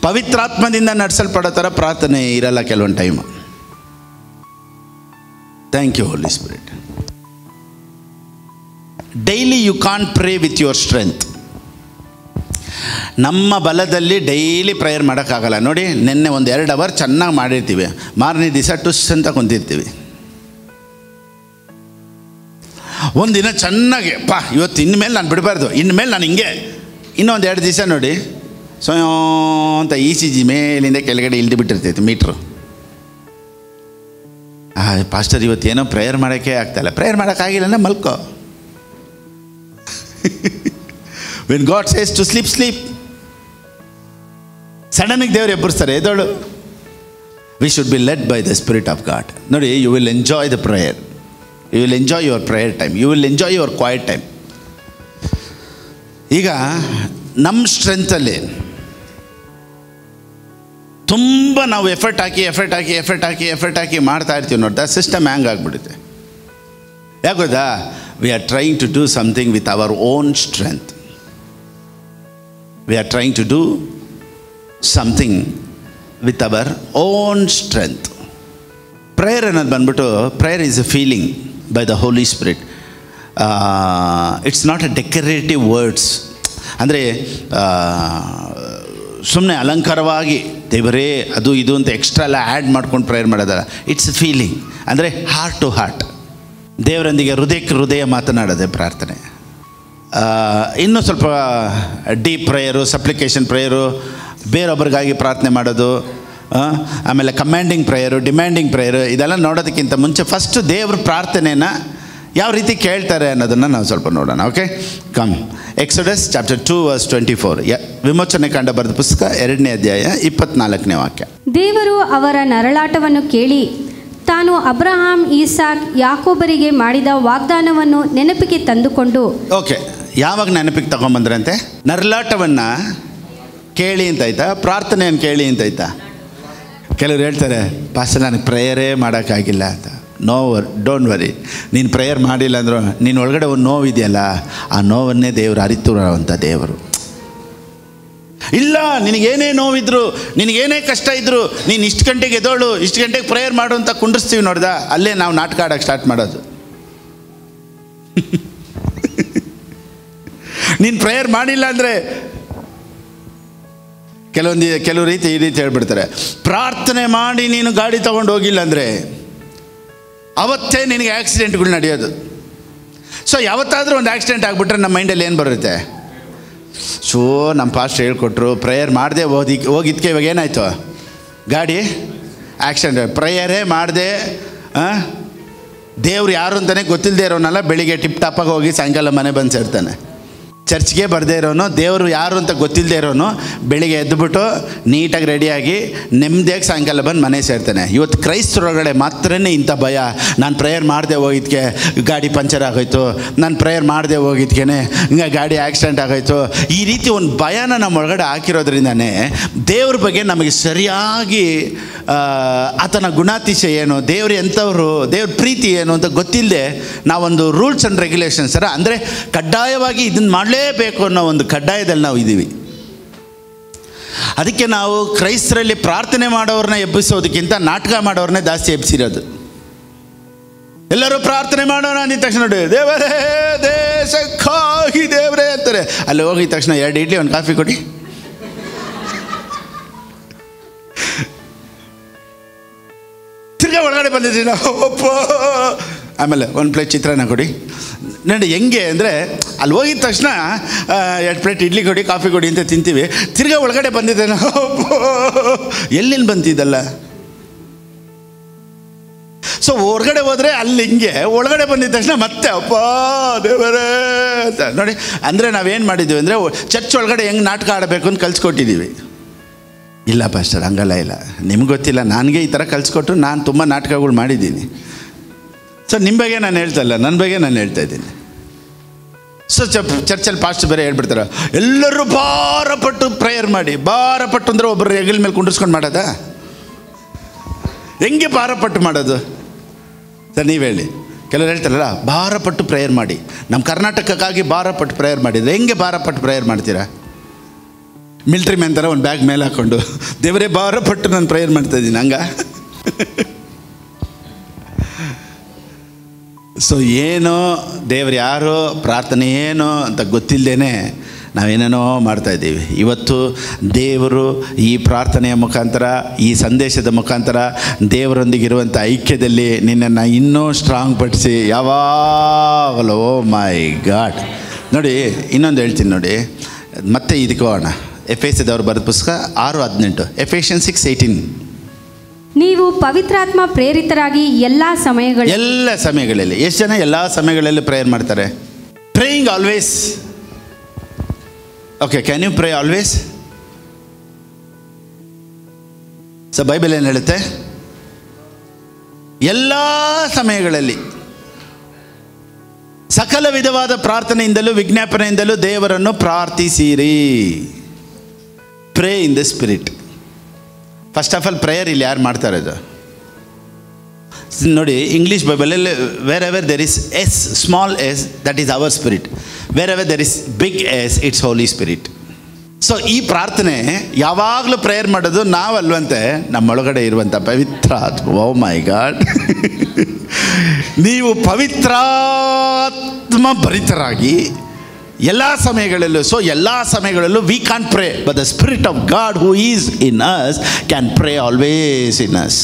ಪವಿತ್ರಾತ್ಮದಿಂದ ನಡೆಸಲ್ಪಡೋ ಥರ ಪ್ರಾರ್ಥನೆ ಇರಲ್ಲ ಕೆಲವೊಂದು time. Thank you Holi Spirit. Daily you can't pray with your strength. ನಮ್ಮ ಬಲದಲ್ಲಿ ಡೈಲಿ ಪ್ರೇಯರ್ ಮಾಡೋಕ್ಕಾಗಲ್ಲ. ನೋಡಿ, ನಿನ್ನೆ 1-2 ಅವರ್ ಚೆನ್ನಾಗಿ ಮಾಡಿರ್ತೀವಿ, ಮಾರನೇ ದಿವಸ ಟುಸ್ ಅಂತ ಕುಂತಿರ್ತೀವಿ. ಒಂದಿನ ಚೆನ್ನಾಗಿ ಇವತ್ತು ಇನ್ಮೇಲೆ ನಾನು ಬಿಡಬಾರ್ದು, ಇನ್ಮೇಲೆ ನಾನು ಹಿಂಗೆ. ಇನ್ನೊಂದು 2 ದಿವಸ ನೋಡಿ ಸ್ವಯಂ ಅಂತ ECG ಮೇಲಿಂದ ಕೆಳಗಡೆ ಇಳಿದು ಬಿಟ್ಟಿರ್ತೈತೆ ಮೀಟ್ರು. ಪಾಸ್ಟರ್ ಇವತ್ತೇನೋ ಪ್ರೇಯರ್ ಮಾಡೋಕ್ಕೆ ಆಗ್ತಾಯಿಲ್ಲ. ಪ್ರೇಯರ್ ಮಾಡೋಕ್ಕಾಗಿಲ್ಲ ಅಂದರೆ ಮಲ್ಕೋ. When God says to sleep, sleep. ಸಡನ್ನಾಗಿ ದೇವರು ಎಬ್ಬರಿಸ್ತಾರೆ, ಎದೋಳು. We should be led by the spirit of God. ನೋಡಿ, you will enjoy the prayer. You will enjoy your prayer time. You will enjoy your quiet time. ಈಗ ನಮ್ಮ ಸ್ಟ್ರೆಂತಲ್ಲಿ ತುಂಬ ನಾವು ಎಫರ್ಟ್ ಹಾಕಿ ಮಾಡ್ತಾ ಇರ್ತೀವಿ. ನೋಡ್ತಾ ಸಿಸ್ಟಮ್ ಹ್ಯಾಂಗ್ ಆಗಿಬಿಡುತ್ತೆ. ಯಾಕೆ ಗೊತ್ತಾ? We are trying to do something with our own strength. We are trying to do something with our own strength. Prayer ಅನ್ನೋದು ಬಂದ್ಬಿಟ್ಟು, prayer is a feeling by the Holy Spirit. It's not a decorative words. ಅಂದರೆ ಸುಮ್ಮನೆ ಅಲಂಕಾರವಾಗಿ ದೇವರೇ ಅದು ಇದು ಅಂತ ಎಕ್ಸ್ಟ್ರಾ ಎಲ್ಲ ಆ್ಯಡ್ ಮಾಡ್ಕೊಂಡು ಪ್ರೇಯರ್ ಮಾಡೋದಲ್ಲ. It's A feeling. ಅಂದರೆ ಹಾರ್ಟ್ ಟು ಹಾರ್ಟ್, ದೇವರೊಂದಿಗೆ ಹೃದಯಕ್ಕೆ ಹೃದಯ ಮಾತನಾಡೋದೆ ಪ್ರಾರ್ಥನೆ. ಇನ್ನೂ ಸ್ವಲ್ಪ ಡೀಪ್ ಪ್ರೇಯರು, ಸಪ್ಲಿಕೇಶನ್ ಪ್ರೇಯರು, ಬೇರೊಬ್ಬರಿಗಾಗಿ ಪ್ರಾರ್ಥನೆ ಮಾಡೋದು, ಆಮೇಲೆ ಕಮ್ಯಾಂಡಿಂಗ್ ಪ್ರೇಯರು, ಡಿಮ್ಯಾಂಡಿಂಗ್ ಪ್ರೇಯರು, ಇದೆಲ್ಲ ನೋಡೋದಕ್ಕಿಂತ ಮುಂಚೆ ಫಸ್ಟು ದೇವ್ರ ಪ್ರಾರ್ಥನೆಯನ್ನು ಯಾವ ರೀತಿ ಕೇಳ್ತಾರೆ ಅನ್ನೋದನ್ನು ನಾವು ಸ್ವಲ್ಪ ನೋಡೋಣ. Okay, come. Exodus chapter 2 verse 24. ವಿಮೋಚನೆ ಕಾಂಡ ಬರೆದ ಪುಸ್ತಕ 2ನೇ ಅಧ್ಯಾಯ 24ನೇ ವಾಕ್ಯ. ದೇವರು ಅವರ ನರಳಾಟವನ್ನು ಕೇಳಿ ತಾನು ಅಬ್ರಹಾಂ, ಈಸಾಕ್, ಯಾಕೋಬರಿಗೆ ಮಾಡಿದ ವಾಗ್ದಾನವನ್ನು ನೆನಪಿಗೆ ತಂದುಕೊಂಡು. ಓಕೆ, ಯಾವಾಗ ನೆನಪಿಗೆ ತಗೊಂಬಂದ್ರಂತೆ? ನರಳಾಟವನ್ನು ಕೇಳಿ ಅಂತಾಯ್ತಾ, ಪ್ರಾರ್ಥನೆಯನ್ನು ಕೇಳಿ ಅಂತಾಯ್ತಾ? ಕೆಲವ್ರು ಹೇಳ್ತಾರೆ, ಪಾಸ್ಟರ್ ನನಗೆ ಪ್ರೇಯರೇ ಮಾಡೋಕ್ಕಾಗಿಲ್ಲ ಅಂತ. Don't worry. ನೀನು ಪ್ರೇಯರ್ ಮಾಡಿಲ್ಲ ಅಂದರೂ ನೀನು ಒಳಗಡೆ ಒಂದು ನೋವಿದೆಯಲ್ಲ, ಆ ನೋವನ್ನೇ ದೇವರು ಅರಿತಿರುವಂಥ ದೇವರು. ಇಲ್ಲ, ನಿನಗೇನೇ ನೋವಿದ್ರು, ನಿನಗೇನೇ ಕಷ್ಟ ಇದ್ದರು, ನೀನು ಇಷ್ಟು ಗಂಟೆಗೆ ಎದೋಳು, ಇಷ್ಟು ಗಂಟೆಗೆ ಪ್ರೇಯರ್ ಮಾಡು ಅಂತ ಕುಂಡಿಸ್ತೀವಿ. ನೋಡ್ದ, ಅಲ್ಲೇ ನಾವು ನಾಟಕ ಆಡೋಕ್ಕೆ ಸ್ಟಾರ್ಟ್ ಮಾಡೋದು. ನೀನು ಪ್ರೇಯರ್ ಮಾಡಿಲ್ಲ ಅಂದರೆ ಕೆಲವು ರೀತಿ ಈ ರೀತಿ ಹೇಳ್ಬಿಡ್ತಾರೆ, ಪ್ರಾರ್ಥನೆ ಮಾಡಿ ನೀನು ಗಾಡಿ ತೊಗೊಂಡು ಹೋಗಿಲ್ಲ ಅಂದರೆ ಅವತ್ತೇ ನಿನಗೆ ಆಕ್ಸಿಡೆಂಟ್ಗಳು ನಡೆಯೋದು. ಸೊ ಯಾವತ್ತಾದರೂ ಒಂದು ಆಕ್ಸಿಡೆಂಟ್ ಆಗಿಬಿಟ್ರೆ ನಮ್ಮ ಮೈಂಡಲ್ಲಿ ಏನು ಬರುತ್ತೆ? ಸೊ ನಮ್ಮ ಪಾಸ್ಟ್ ಹೇಳ್ಕೊಟ್ರು, ಪ್ರೇಯರ್ ಮಾಡದೆ ಹೋಗಿದ್ದಕ್ಕೆ ಇವಾಗ ಏನಾಯಿತು? ಗಾಡಿ ಆಕ್ಸಿಡೆಂಟ್. ಪ್ರೇಯರೇ ಮಾಡದೆ ದೇವ್ರು ಯಾರು ಅಂತಲೇ ಗೊತ್ತಿಲ್ಲದೆ ಇರೋನಲ್ಲ, ಬೆಳಿಗ್ಗೆ ಟಿಪ್ ಟಾಪಾಗಿ ಹೋಗಿ ಸಾಯಂಕಾಲ ಮನೆ ಬಂದು ಸೇರ್ತಾನೆ. ಚರ್ಚ್ಗೆ ಬರದೇ ಇರೋನು, ದೇವರು ಯಾರು ಅಂತ ಗೊತ್ತಿಲ್ಲದೆ ಇರೋನು ಬೆಳಿಗ್ಗೆ ಎದ್ದುಬಿಟ್ಟು ನೀಟಾಗಿ ರೆಡಿಯಾಗಿ ನೆಮ್ಮದಿಯಾಗಿ ಸಾಯಂಕಾಲ ಬಂದು ಮನೆ ಸೇರ್ತಾನೆ. ಇವತ್ತು ಕ್ರೈಸ್ತರೊಳಗಡೆ ಮಾತ್ರನೇ ಇಂಥ ಭಯ. ನಾನು ಪ್ರೇಯರ್ ಮಾಡದೆ ಹೋಗಿದ್ದಕ್ಕೆ ಗಾಡಿ ಪಂಚರ್ ಆಗೋಯ್ತು, ನಾನು ಪ್ರೇಯರ್ ಮಾಡದೆ ಹೋಗಿದ್ದಕ್ಕೆ ಹಿಂಗೆ ಗಾಡಿ ಆಕ್ಸಿಡೆಂಟ್ ಆಗೋಯ್ತು. ಈ ರೀತಿ ಒಂದು ಭಯನ ನಮ್ಮ ಒಳಗಡೆ ಹಾಕಿರೋದ್ರಿಂದನೇ ದೇವ್ರ ಬಗ್ಗೆ ನಮಗೆ ಸರಿಯಾಗಿ ಆತನ ಗುಣಾತಿಶಯ ಏನು, ದೇವ್ರು ಎಂಥವ್ರು, ದೇವ್ರ ಪ್ರೀತಿ ಏನು ಅಂತ ಗೊತ್ತಿಲ್ಲದೆ ನಾವೊಂದು ರೂಲ್ಸ್ ಆ್ಯಂಡ್ ರೆಗ್ಯುಲೇಷನ್ಸ್ ಥರ, ಅಂದರೆ ಕಡ್ಡಾಯವಾಗಿ ಇದನ್ನು ಮಾಡಲೇಬೇಕು ಅನ್ನೋ ಒಂದು ಕಡ್ಡಾಯದಲ್ಲಿ ನಾವು ಇದ್ದೀವಿ. ಅದಕ್ಕೆ ನಾವು ಕ್ರೈಸ್ತರಲ್ಲಿ ಪ್ರಾರ್ಥನೆ ಮಾಡೋರನ್ನ ಎಬ್ಬಿಸೋದಕ್ಕಿಂತ ನಾಟಕ ಮಾಡೋರನ್ನೇ ಜಾಸ್ತಿ ಎಬ್ಬಿಸಿರೋದು. ಎಲ್ಲರೂ ಪ್ರಾರ್ಥನೆ ಮಾಡೋಣ ಅಂದಿದ ತಕ್ಷಣ ನೋಡಿ, ದೇವರೇ ದೇಶಕ್ಕಾಗಿ ದೇವರೇ ಅಂತಾರೆ. ಅಲ್ಲಿ ಹೋಗಿದ ತಕ್ಷಣ 2 ಇಡ್ಲಿ 1 ಕಾಫಿ ಕೊಡಿ. ತಿರ್ಗಾ ಒಳಗಡೆ ಬಂದಿದ್ದೀವಿ ನಾವು, ಒಪ್ಪ, ಆಮೇಲೆ 1 ಪ್ಲೇಟ್ ಚಿತ್ರಾನ್ನ ಕೊಡಿ. ನೋಡಿ ಹೆಂಗೆ ಅಂದರೆ, ಅಲ್ಲಿ ಹೋಗಿದ ತಕ್ಷಣ 2 ಪ್ಲೇಟ್ ಇಡ್ಲಿ ಕೊಡಿ, ಕಾಫಿ ಕೊಡಿ ಅಂತ ತಿಂತೀವಿ. ತಿರ್ಗಾ ಒಳಗಡೆ ಬಂದಿದ್ದೆ ನಾವು, ಎಲ್ಲಿಂದ ಬಂತಿದ್ದಲ್ಲ. ಸೊ ಹೊರಗಡೆ ಹೋದರೆ ಅಲ್ಲಿ ಹಿಂಗೆ, ಒಳಗಡೆ ಬಂದಿದ್ದ ತಕ್ಷಣ ಮತ್ತೆ ಅಪ್ಪ ದೇವರೇ ಅಂತ ನೋಡಿ. ಅಂದರೆ ನಾವೇನು ಮಾಡಿದ್ದೀವಿ ಅಂದರೆ, ಚರ್ಚ್ ಒಳಗಡೆ ಹೆಂಗೆ ನಾಟಕ ಆಡಬೇಕು ಅಂತ ಕಲಿಸ್ಕೊಟ್ಟಿದ್ದೀವಿ. ಇಲ್ಲ ಪಾಸ್ಟರ್, ಹಂಗಲ್ಲ ಇಲ್ಲ, ನಿಮ್ಗೆ ಗೊತ್ತಿಲ್ಲ, ನನಗೆ ಈ ಥರ ಕಲಿಸ್ಕೊಟ್ರು. ನಾನು ತುಂಬ ನಾಟಕಗಳು ಮಾಡಿದ್ದೀನಿ. ಸೊ ನಿಮ್ಮ ಬಗ್ಗೆ ನಾನು ಹೇಳ್ತಾ ಇಲ್ಲ, ನನ್ನ ಬಗ್ಗೆ ನಾನು ಹೇಳ್ತಾ ಇದ್ದೀನಿ. ಸೊ ಚರ್ಚಲ್ಲಿ ಪಾಸ್ಟರ್ ಬೇರೆ ಹೇಳ್ಬಿಡ್ತಾರೆ, ಎಲ್ಲರೂ ಭಾರಪಟ್ಟು ಪ್ರೇಯರ್ ಮಾಡಿ. ಭಾರಪಟ್ಟು ಅಂದರೆ ಒಬ್ಬರು ಹೆಗಲ ಮೇಲೆ ಕುಂಡಿಸ್ಕೊಂಡು ಮಾಡೋದಾ? ಹೆಂಗೆ ಭಾರಪಟ್ಟು ಮಾಡೋದು ಸರ್? ನೀವು ಹೇಳಿ. ಕೆಲವರು ಹೇಳ್ತಾರಲ್ಲ, ಭಾರಪಟ್ಟು ಪ್ರೇಯರ್ ಮಾಡಿ, ನಮ್ಮ ಕರ್ನಾಟಕಕ್ಕಾಗಿ ಭಾರಪಟ್ಟು ಪ್ರೇಯರ್ ಮಾಡಿದರೆ ಹೆಂಗೆ ಭಾರಪಟ್ಟು ಪ್ರೇಯರ್ ಮಾಡ್ತೀರಾ? ಮಿಲ್ಟ್ರಿ ಮ್ಯಾನ್ ಥರ ಒಂದು ಬ್ಯಾಗ್ ಮೇಲೆ ಹಾಕ್ಕೊಂಡು ದೇವರೇ ಭಾರಪಟ್ಟು ನಾನು ಪ್ರೇಯರ್ ಮಾಡ್ತಾಯಿದ್ದೀನಿ ಹಂಗ? ಸೊ ಏನೋ ದೇವರು ಯಾರೋ, ಪ್ರಾರ್ಥನೆ ಏನೋ ಅಂತ ಗೊತ್ತಿಲ್ಲದೇ ನಾವೇನೇನೋ ಮಾಡ್ತಾಯಿದ್ದೀವಿ. ಇವತ್ತು ದೇವರು ಈ ಪ್ರಾರ್ಥನೆಯ ಮುಖಾಂತರ, ಈ ಸಂದೇಶದ ಮುಖಾಂತರ ದೇವರೊಂದಿಗಿರುವಂಥ ಐಕ್ಯದಲ್ಲಿ ನಿನ್ನನ್ನು ಇನ್ನೂ ಸ್ಟ್ರಾಂಗ್ ಪಡಿಸಿ ಯಾವಾಗಲೂ, ಓ ಮೈ ಗಾಡ್. ನೋಡಿ, ಇನ್ನೊಂದು ಹೇಳ್ತೀನಿ ನೋಡಿ, ಮತ್ತೆ ಇದಕ್ಕೆ ಹೋಗೋಣ. ಎಫೆಸದವರು ಬರೆದ ಪುಸ್ತಕ 6:18, ಎಫೆಷಿಯನ್ಸ್ 6:18. ನೀವು ಪವಿತ್ರಾತ್ಮ ಪ್ರೇರಿತರಾಗಿ ಎಲ್ಲ ಸಮಯಗಳಲ್ಲಿ. ಎಷ್ಟು ಜನ ಎಲ್ಲ ಸಮಯಗಳಲ್ಲಿ ಪ್ರೇಯರ್ ಮಾಡ್ತಾರೆ? Praying always. Okay, can you pray always? So Bible ಏನು ಹೇಳುತ್ತೆ? ಎಲ್ಲ ಸಮಯಗಳಲ್ಲಿ ಸಕಲ ವಿಧವಾದ ಪ್ರಾರ್ಥನೆಯಿಂದಲೂ ವಿಜ್ಞಾಪನೆಯಿಂದಲೂ ದೇವರನ್ನು ಪ್ರಾರ್ಥಿಸಿರಿ. Pray in the spirit. First of all prayer ಇಲ್ಲಿ ಯಾರು ಮಾಡ್ತಾ ಇರೋದು ನೋಡಿ? ಇಂಗ್ಲೀಷ್ ಬೈಬಲಲ್ಲಿ wherever there is S, small S, that is our spirit. Wherever there is big S, it's holy spirit. So ಈ ಪ್ರಾರ್ಥನೆ ಯಾವಾಗಲೂ ಪ್ರೇಯರ್ ಮಾಡೋದು ನಾವಲ್ವಂತೆ, ನಮ್ಮೊಳಗಡೆ ಇರುವಂಥ ಪವಿತ್ರಾತ್ಮ. Oh my God. ನೀವು ಪವಿತ್ರಾತ್ಮ ಭರಿತರಾಗಿ ಎಲ್ಲ ಸಮಯಗಳಲ್ಲೂ. ಸೊ ಎಲ್ಲ ಸಮಯಗಳಲ್ಲೂ we can pray, but the spirit of God who is in us can pray always in us.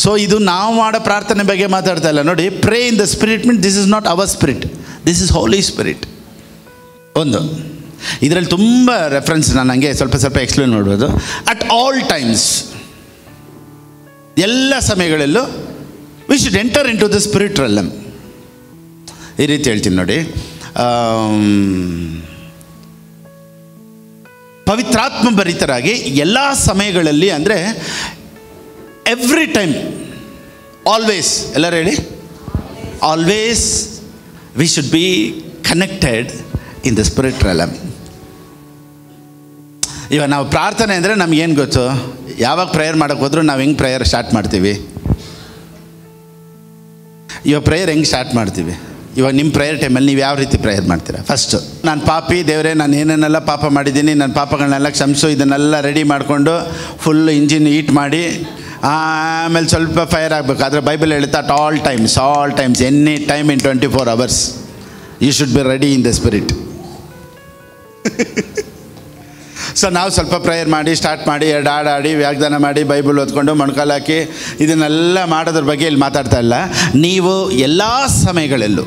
So ಇದು ನಾವು ಮಾಡೋ ಪ್ರಾರ್ಥನೆ ಬಗ್ಗೆ ಮಾತಾಡ್ತಾ ಇಲ್ಲ ನೋಡಿ. Pray in the spirit means this is not our spirit, this is Holy Spirit. ಒಂದು ಇದರಲ್ಲಿ ತುಂಬ ರೆಫರೆನ್ಸ್ ನಾನು ಹಂಗೆ ಸ್ವಲ್ಪ ಎಕ್ಸ್ಪ್ಲೇನ್ ಮಾಡ್ಬೋದು. ಅಟ್ ಆಲ್ ಟೈಮ್ಸ್, ಎಲ್ಲ ಸಮಯಗಳಲ್ಲೂ we should enter into the spirit realm. ಈ ರೀತಿ ಹೇಳ್ತೀನಿ ನೋಡಿ. ಪವಿತ್ರಾತ್ಮ ಭರಿತರಾಗಿ ಎಲ್ಲ ಸಮಯಗಳಲ್ಲಿ ಅಂದರೆ ಎವ್ರಿ ಟೈಮ್, ಆಲ್ವೇಸ್. ಎಲ್ಲರೂ ಹೇಳಿ, always we should be connected in the spirit realm. ಇವಾಗ ನಾವು ಪ್ರಾರ್ಥನೆ ಅಂದರೆ ನಮಗೇನು ಗೊತ್ತು? ಯಾವಾಗ ಪ್ರೇಯರ್ ಮಾಡೋಕ್ಕೆ ಹೋದ್ರೂ ನಾವು ಹೆಂಗೆ ಪ್ರೇಯರ್ ಸ್ಟಾರ್ಟ್ ಮಾಡ್ತೀವಿ? ಇವಾಗ ಪ್ರೇಯರ್ ಹೆಂಗೆ ಸ್ಟಾರ್ಟ್ ಮಾಡ್ತೀವಿ? ಇವಾಗ ನಿಮ್ಮ ಪ್ರೇಯರ್ ಟೈಮಲ್ಲಿ ನೀವು ಯಾವ ರೀತಿ ಪ್ರೇಯರ್ ಮಾಡ್ತೀರಾ? ಫಸ್ಟು ನಾನು ಪಾಪಿ, ದೇವರೇ ನಾನು ಏನೇನೆಲ್ಲ ಪಾಪ ಮಾಡಿದ್ದೀನಿ, ನನ್ನ ಪಾಪಗಳನ್ನೆಲ್ಲ ಕ್ಷಮಿಸು, ಇದನ್ನೆಲ್ಲ ರೆಡಿ ಮಾಡಿಕೊಂಡು ಫುಲ್ ಇಂಜಿನ್ ಹೀಟ್ ಮಾಡಿ ಆಮೇಲೆ ಸ್ವಲ್ಪ ಫೈರ್ ಆಗಬೇಕು. ಆದರೆ ಬೈಬಲ್ ಹೇಳುತ್ತೆ at all times, any time in 24 hours you should be ready in the spirit. So ನಾವು ಸ್ವಲ್ಪ ಪ್ರೇಯರ್ ಮಾಡಿ ಸ್ಟಾರ್ಟ್ ಮಾಡಿ, ಹಾಡಾಡಿ, ವ್ಯಾಗ್ದಾನ ಮಾಡಿ, ಬೈಬಲ್ ಓದ್ಕೊಂಡು ಮೊಣಕಾಲು ಹಾಕಿ ಇದನ್ನೆಲ್ಲ ಮಾಡೋದ್ರ ಬಗ್ಗೆ ಇಲ್ಲಿ ಮಾತಾಡ್ತಾ ಇಲ್ಲ. ನೀವು ಎಲ್ಲ ಸಮಯಗಳಲ್ಲೂ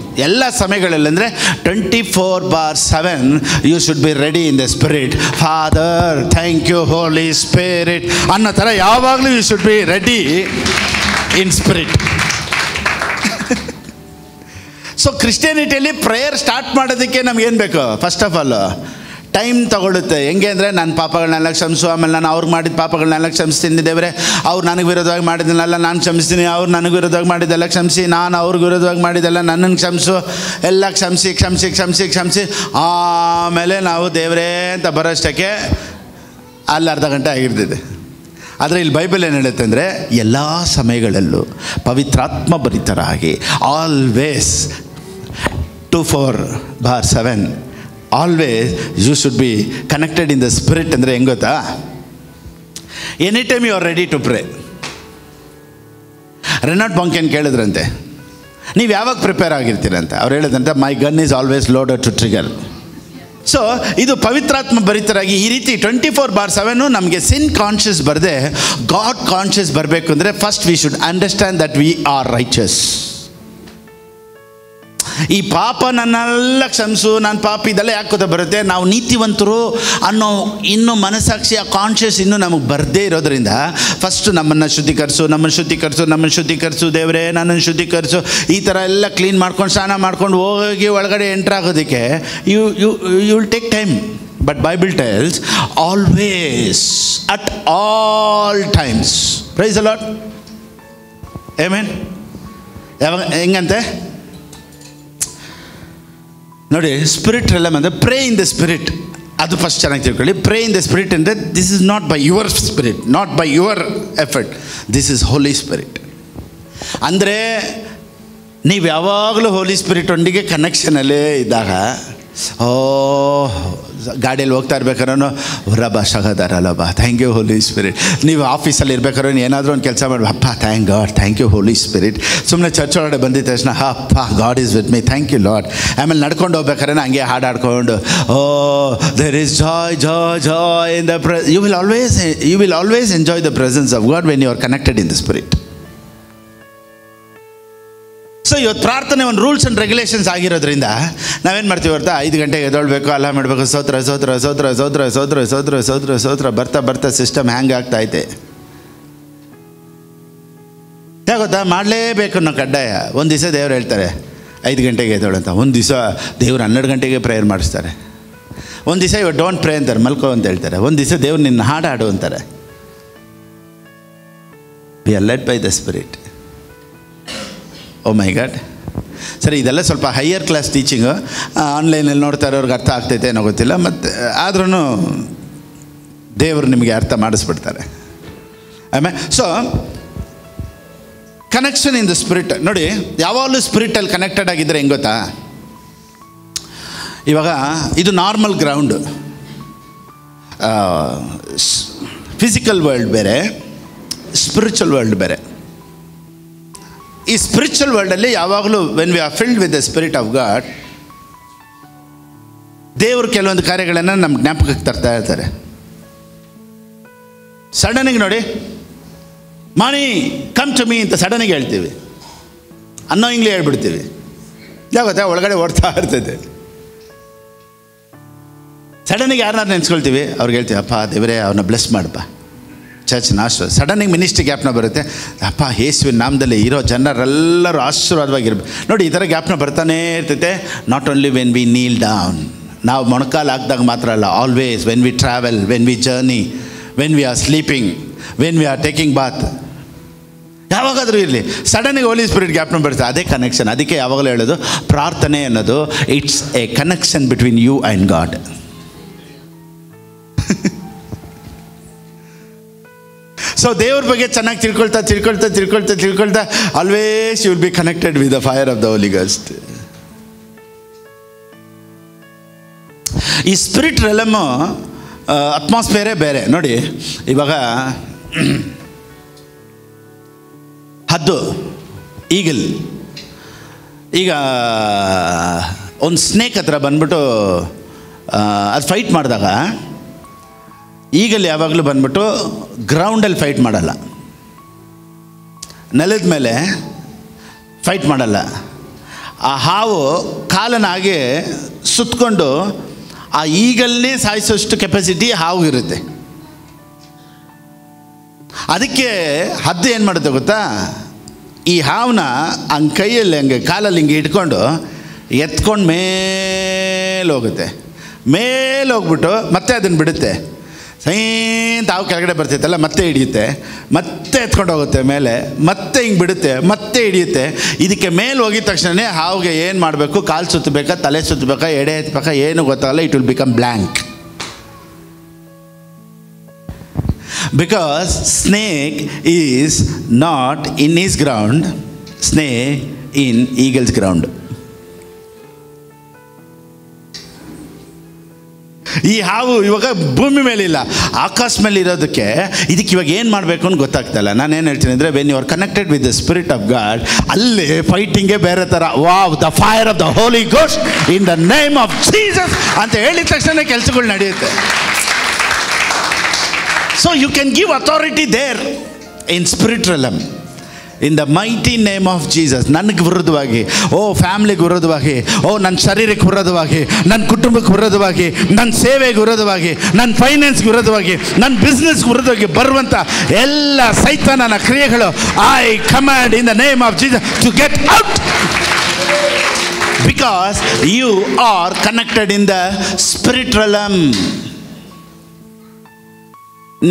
ಅಂದರೆ 24/7 you should be ready in the spirit. Father thank you Holi spirit ಅನ್ನೋ ಥರ ಯಾವಾಗಲೂ you should be ready in spirit. So ಕ್ರಿಶ್ಚಿಯಾನಿಟಿಯಲ್ಲಿ ಪ್ರೇಯರ್ ಸ್ಟಾರ್ಟ್ ಮಾಡೋದಕ್ಕೆ ನಮಗೇನು ಬೇಕು? ಫಸ್ಟ್ ಆಫ್ ಆಲ್ ಟೈಮ್ ತಗೊಳುತ್ತೆ. ಹೆಂಗೆ ಅಂದರೆ ನನ್ನ ಪಾಪಗಳನ್ನೆಲ್ಲ ಕ್ಷಮಿಸು, ಆಮೇಲೆ ನಾನು ಅವ್ರಿಗೆ ಮಾಡಿದ ಪಾಪಗಳನ್ನೆಲ್ಲ ಕ್ಷಮಿಸ್ತೀನಿ ದೇವರೇ, ಅವ್ರು ನನಗೆ ವಿರೋಧವಾಗಿ ಮಾಡಿದ್ದನ್ನೆಲ್ಲ ನಾನು ಕ್ಷಮಿಸ್ತೀನಿ, ಅವ್ರು ನನಗೆ ವಿರೋಧವಾಗಿ ಮಾಡಿದ್ದೆಲ್ಲ ಕ್ಷಮಿಸಿ, ನಾನು ಅವ್ರಿಗೆ ವಿರೋಧವಾಗಿ ಮಾಡಿದ್ದೆಲ್ಲ ನನ್ನನ್ನು ಕ್ಷಮಿಸು, ಎಲ್ಲ ಕ್ಷಮಿಸಿ ಆಮೇಲೆ ನಾವು ದೇವರೇ ಅಂತ ಬರೋಷ್ಟಕ್ಕೆ ಅಲ್ಲಿ ಅರ್ಧ ಗಂಟೆ ಆಗಿರ್ತಿದೆ. ಆದರೆ ಇಲ್ಲಿ ಬೈಬಲ್ ಏನು ಹೇಳುತ್ತೆ ಅಂದರೆ ಎಲ್ಲ ಸಮಯಗಳಲ್ಲೂ ಪವಿತ್ರಾತ್ಮ ಭರಿತರಾಗಿ always 24/7 always you should be connected in the spirit. ಅಂದರೆ ಹೆಂಗೆ ಗೊತ್ತಾ? Any time you are ready to pray. Reinhard Bonnke ಕೇಳಿದ್ರಂತೆ, ನೀವು ಯಾವಾಗ ಪ್ರಿಪೇರ್ ಆಗಿರ್ತೀರಂತೆ? ಅವ್ರು ಹೇಳಿದಂತೆ my gun is always loaded to trigger. So ಇದು ಪವಿತ್ರಾತ್ಮ ಭರಿತರಾಗಿ ಈ ರೀತಿ 24/7 ನಮಗೆ ಸಿನ್ ಕಾನ್ಷಿಯಸ್ ಬರದೆ ಗಾಡ್ ಕಾನ್ಷಿಯಸ್ ಬರಬೇಕು ಅಂದರೆ first we should understand that we are righteous. ಈ ಪಾಪ ನನ್ನೆಲ್ಲ ಕ್ಷಮಿಸು, ನಾನು ಪಾಪ ಇದೆಲ್ಲ ಯಾಕೋತ ಬರುತ್ತೆ, ನಾವು ನೀತಿವಂತರು ಅನ್ನೋ ಇನ್ನೂ ಮನಸ್ಸಾಕ್ಷಿ ಆ ಕಾನ್ಷಿಯಸ್ ಇನ್ನೂ ನಮಗೆ ಬರದೇ ಇರೋದ್ರಿಂದ ಫಸ್ಟು ನಮ್ಮನ್ನು ಶುದ್ಧೀಕರಿಸು ದೇವರೇ ನನ್ನನ್ನು ಶುದ್ಧೀಕರಿಸು, ಈ ಥರ ಎಲ್ಲ ಕ್ಲೀನ್ ಮಾಡ್ಕೊಂಡು ಸ್ನಾನ ಮಾಡ್ಕೊಂಡು ಹೋಗಿ ಒಳಗಡೆ ಎಂಟ್ರ್ ಆಗೋದಕ್ಕೆ you will take time. But Bible tells always, at all times. Praise the Lord. Amen. ಯಾವಾಗ ಹೆಂಗಂತೆ ನೋಡಿ, ಸ್ಪಿರಿಟ್ ರೆಲಮ್ ಅಂದರೆ ಪ್ರೇ ಇನ್ ದ ಸ್ಪಿರಿಟ್. ಅದು ಫಸ್ಟ್ ಚೆನ್ನಾಗಿ ತಿಳ್ಕೊಳ್ಳಿ. ಪ್ರೇ ಇನ್ ದ ಸ್ಪಿರಿಟ್ ಅಂದರೆ this is not by your spirit, not by your effort, this is Holy Spirit. ಅಂದರೆ ನೀವು ಯಾವಾಗಲೂ ಹೋಲಿ ಸ್ಪಿರಿಟ್ ಒಂದಿಗೆ ಕನೆಕ್ಷನಲ್ಲೇ ಇದ್ದಾಗ, ಗಾಡಿಯಲ್ಲಿ ಹೋಗ್ತಾ ಇರ್ಬೇಕಾದ್ರೂ ರಬ ಶಗದರಲಬ, ಥ್ಯಾಂಕ್ ಯು ಹೋಲಿ ಸ್ಪಿರಿಟ್. ನೀವು ಆಫೀಸಲ್ಲಿ ಇರ್ಬೇಕಾದ್ರೆ ಏನಾದರೂ ಒಂದು ಕೆಲಸ ಮಾಡಿ, ಅಪ್ಪ thank God, thank you Holi spirit. ಸುಮ್ಮನೆ ಚರ್ಚ್ ಒಳಗಡೆ ಬಂದಿದ್ದ ತಕ್ಷಣ ಅಪ್ಪ God is with me, thank you lord. ಆಮೇಲೆ ನಡ್ಕೊಂಡು ಹೋಗ್ಬೇಕಾದ್ರೆ ಹಂಗೆ ಹಾಡಾಡ್ಕೊಂಡು, there is joy joy joy in the you will always enjoy the presence of God when you are connected in the spirit. So ಇವತ್ತು ಪ್ರಾರ್ಥನೆ ಒಂದು ರೂಲ್ಸ್ ಆ್ಯಂಡ್ ರೆಗ್ಯುಲೇಷನ್ಸ್ ಆಗಿರೋದ್ರಿಂದ ನಾವೇನು ಮಾಡ್ತೀವಿ ಗೊತ್ತಾ, 5 ಗಂಟೆಗೆ ಎದ್ದೇಳಬೇಕು, ಅಲ್ಲ ಮಾಡಬೇಕು, ಸೋತ್ರ ಸೋತ್ರ ಸೋತ್ರ ಸೋತ್ರ ಸೋತ್ರ ಸೋತ್ರ ಸೋತ್ರ ಸೋತ್ರ ಬರ್ತಾ ಬರ್ತಾ ಸಿಸ್ಟಮ್ ಹ್ಯಾಂಗ್ ಆಗ್ತಾಯಿದೆ. ಯಾಕೆ ಗೊತ್ತಾ, ಮಾಡಲೇಬೇಕು ಅನ್ನೋ ಕಡ್ಡಾಯ. ಒಂದು ದಿವಸ ದೇವ್ರು ಹೇಳ್ತಾರೆ 5 ಗಂಟೆಗೆ ಎದ್ದೇಳು ಅಂತ, ಒಂದು ದಿವಸ ದೇವ್ರು 12 ಗಂಟೆಗೆ ಪ್ರೇಯರ್ ಮಾಡಿಸ್ತಾರೆ, ಒಂದು ದಿವಸ ಇವಾಗ ಡೋಂಟ್ ಪ್ರೇ ಅಂತಾರೆ, ಮಲ್ಕೋ ಅಂತ ಹೇಳ್ತಾರೆ, ಒಂದು ದಿವಸ ದೇವ್ರು ನಿನ್ನ ಹಾಡು ಅಂತಾರೆ. We are led by the spirit. Oh my God. ಸರಿ, ಇದೆಲ್ಲ ಸ್ವಲ್ಪ ಹೈಯರ್ ಕ್ಲಾಸ್ ಟೀಚಿಂಗು, ಆನ್ಲೈನಲ್ಲಿ ನೋಡ್ತಾ ಇರೋರ್ಗೆ ಅರ್ಥ ಆಗ್ತೈತೆ ಏನೋ ಗೊತ್ತಿಲ್ಲ, ಮತ್ತು ಆದ್ರೂ ದೇವರು ನಿಮಗೆ ಅರ್ಥ ಮಾಡಿಸ್ಬಿಡ್ತಾರೆ. ಆಮೇಲೆ so connection in the spirit ನೋಡಿ, ಯಾವಾಗಲೂ ಸ್ಪಿರಿಟಲ್ಲಿ ಕನೆಕ್ಟೆಡ್ ಆಗಿದ್ದರೆ ಹೆಂಗೆ ಗೊತ್ತಾ, ಇವಾಗ ಇದು ನಾರ್ಮಲ್ ಗ್ರೌಂಡು, ಫಿಸಿಕಲ್ ವರ್ಲ್ಡ್ ಬೇರೆ, ಸ್ಪಿರಿಚುವಲ್ ವರ್ಲ್ಡ್ ಬೇರೆ. ಈ ಸ್ಪಿರಿಚುವಲ್ ವರ್ಲ್ಡಲ್ಲಿ ಯಾವಾಗಲೂ when we are filled with the spirit of god, ದೇವರು ಕೆಲವೊಂದು ಕಾರ್ಯಗಳನ್ನು ನಮ್ಮ ಜ್ಞಾಪಕಕ್ಕೆ ತರ್ತಾ ಇರ್ತಾರೆ. ಸಡನ್ನಿಗೆ ನೋಡಿ, ಮಣಿ ಕಮ್ ಟು ಮೀ ಅಂತ ಸಡನ್ನಿಗೆ ಹೇಳ್ತೀವಿ, ಅನ್ನೋಯಿಂಗ್ಲಿ ಹೇಳ್ಬಿಡ್ತೀವಿ. ಯಾವತ್ತ ಒಳಗಡೆ ಓಡ್ತಾ ಇರ್ತೈತೆ. ಸಡನ್ನಿಗೆ ಯಾರನ್ನಾರು ನೆನೆಸ್ಕೊಳ್ತೀವಿ, ಅವ್ರಿಗೆ ಹೇಳ್ತೀವಿ, ಅಪ್ಪ ದೇವರೇ ಅವ್ರನ್ನ ಬ್ಲೆಸ್ ಮಾಡಪ್ಪ, ಚರ್ಚ್ ನಾಶ. ಸಡನ್ನಿಗೆ ಮಿನಿಸ್ಟ್ರಿ ಜ್ಞಾಪನ ಬರುತ್ತೆ, ಅಪ್ಪ ಯೇಸುವಿನ ನಾಮದಲ್ಲಿ ಇರೋ ಜನರೆಲ್ಲರೂ ಆಶೀರ್ವಾದವಾಗಿರ್ಬೇಕು. ನೋಡಿ, ಈ ಥರ ಜ್ಞಾಪನ ಬರ್ತಾನೇ ಇರ್ತೈತೆ. Not only when we Neel down, ನಾವು ಮೊಣಕಾಲು ಹಾಕಿದಾಗ ಮಾತ್ರ ಅಲ್ಲ, always when we travel, when we journey, when we are sleeping, when we are taking Baat, ಯಾವಾಗಾದರೂ ಇರಲಿ ಸಡನ್ನಿಗೆ ಹೋಲಿ ಸ್ಪಿರಿಟ್ ಜ್ಞಾಪನ ಬರುತ್ತೆ. ಅದೇ ಕನೆಕ್ಷನ್. ಅದಕ್ಕೆ ಯಾವಾಗಲೂ ಹೇಳೋದು, ಪ್ರಾರ್ಥನೆ ಅನ್ನೋದು it's a connection between you and God. So ದೇವ್ರ ಬಗ್ಗೆ ಚೆನ್ನಾಗಿ ತಿಳ್ಕೊಳ್ತಾ ತಿಳ್ಕೊಳ್ತಾ ತಿಳ್ಕೊಳ್ತಾ ತಿಳ್ಕೊಳ್ತಾ always you will be connected with the fire of the Holi ghost. ಈ ಸ್ಪಿರಿಟ್ ರೆಲಮು ಅಟ್ಮಾಸ್ಫಿಯರೇ ಬೇರೆ. ನೋಡಿ, ಇವಾಗ ಹದ್ದು, ಈಗಲ್, ಈಗ ಒಂದು ಸ್ನೇಕ್ ಹತ್ರ ಬಂದ್ಬಿಟ್ಟು ಅದು ಫೈಟ್ ಮಾಡಿದಾಗ, ಈಗಲ್ಲಿ ಯಾವಾಗಲೂ ಬಂದ್ಬಿಟ್ಟು ಗ್ರೌಂಡಲ್ಲಿ ಫೈಟ್ ಮಾಡಲ್ಲ, ನೆಲದ ಮೇಲೆ ಫೈಟ್ ಮಾಡಲ್ಲ. ಆ ಹಾವು ಕಾಲನಾಗೆ ಸುತ್ತಕೊಂಡು ಆ ಈಗಲ್ಲೇ ಸಾಯಿಸೋಷ್ಟು ಕೆಪಾಸಿಟಿ ಹಾವಿಗಿರುತ್ತೆ. ಅದಕ್ಕೆ ಹದ್ದು ಏನು ಮಾಡುತ್ತೆ ಗೊತ್ತಾ, ಈ ಹಾವನ್ನ ಹಂಗೆ ಕೈಯಲ್ಲಿ ಹಂಗೆ ಕಾಲಲ್ಲಿ ಹಿಂಗೆ ಇಟ್ಕೊಂಡು ಎತ್ಕೊಂಡು ಮೇಲೆ ಹೋಗುತ್ತೆ. ಮೇಲೆ ಹೋಗ್ಬಿಟ್ಟು ಮತ್ತೆ ಅದನ್ನು ಬಿಡುತ್ತೆ. ಸೈಂತ ಹಾವು ಕೆಳಗಡೆ ಬರ್ತೈತಲ್ಲ, ಮತ್ತೆ ಹಿಡಿಯುತ್ತೆ, ಮತ್ತೆ ಎತ್ಕೊಂಡು ಹೋಗುತ್ತೆ ಮೇಲೆ, ಮತ್ತೆ ಹಿಂಗೆ ಬಿಡುತ್ತೆ, ಮತ್ತೆ ಹಿಡಿಯುತ್ತೆ. ಇದಕ್ಕೆ ಮೇಲೆ ಹೋಗಿದ ತಕ್ಷಣ ಹಾವಿಗೆ ಏನು ಮಾಡಬೇಕು, ಕಾಲು ಸುತ್ತಬೇಕಾ, ತಲೆ ಸುತ್ತಬೇಕಾ, ಎಡೆ ಎತ್ತಬೇಕಾ, ಏನು ಗೊತ್ತಾಗಲ್ಲ. It will become blank. Because snake is not in is ground, snake in eagles ground. ಈ ಹಾವು ಇವಾಗ ಭೂಮಿ ಮೇಲಿಲ್ಲ, ಆಕಾಶ ಮೇಲೆ ಇರೋದಕ್ಕೆ ಇದಕ್ಕೆ ಇವಾಗ ಏನು ಮಾಡಬೇಕು ಅಂತ ಗೊತ್ತಾಗ್ತಾಯಿಲ್ಲ. ನಾನೇನು ಹೇಳ್ತೀನಿ ಅಂದರೆ, when you are connected with the spirit of God, ಅಲ್ಲಿ ಫೈಟಿಂಗೇ ಬೇರೆ ಥರ. Wow, the fire of the Holi ghost in the name of Jesus ಅಂತ ಹೇಳಿದ ತಕ್ಷಣ ಕೆಲಸಗಳು ನಡೆಯುತ್ತೆ. So you can give authority there in spirit realm. In the mighty name of Jesus. ನನಗೆ ವಿರೋಧವಾಗಿ, ಫ್ಯಾಮ್ಲಿಗೆ ವಿರೋಧವಾಗಿ, ನನ್ನ ಶರೀರಕ್ಕೆ ವಿರೋಧವಾಗಿ, ನನ್ನ ಕುಟುಂಬಕ್ಕೆ ವಿರೋಧವಾಗಿ, ನನ್ನ ಸೇವೆಗೆ ವಿರೋಧವಾಗಿ, ನನ್ನ ಫೈನಾನ್ಸ್ಗೆ ವಿರೋಧವಾಗಿ, ನನ್ನ ಬಿಸ್ನೆಸ್ಗೆ ವಿರೋಧವಾಗಿ ಬರುವಂಥ ಎಲ್ಲ ಸೈತಾನನ ಕ್ರಿಯೆಗಳು I command in the name of Jesus to get out. Because you are connected in the spirit realm.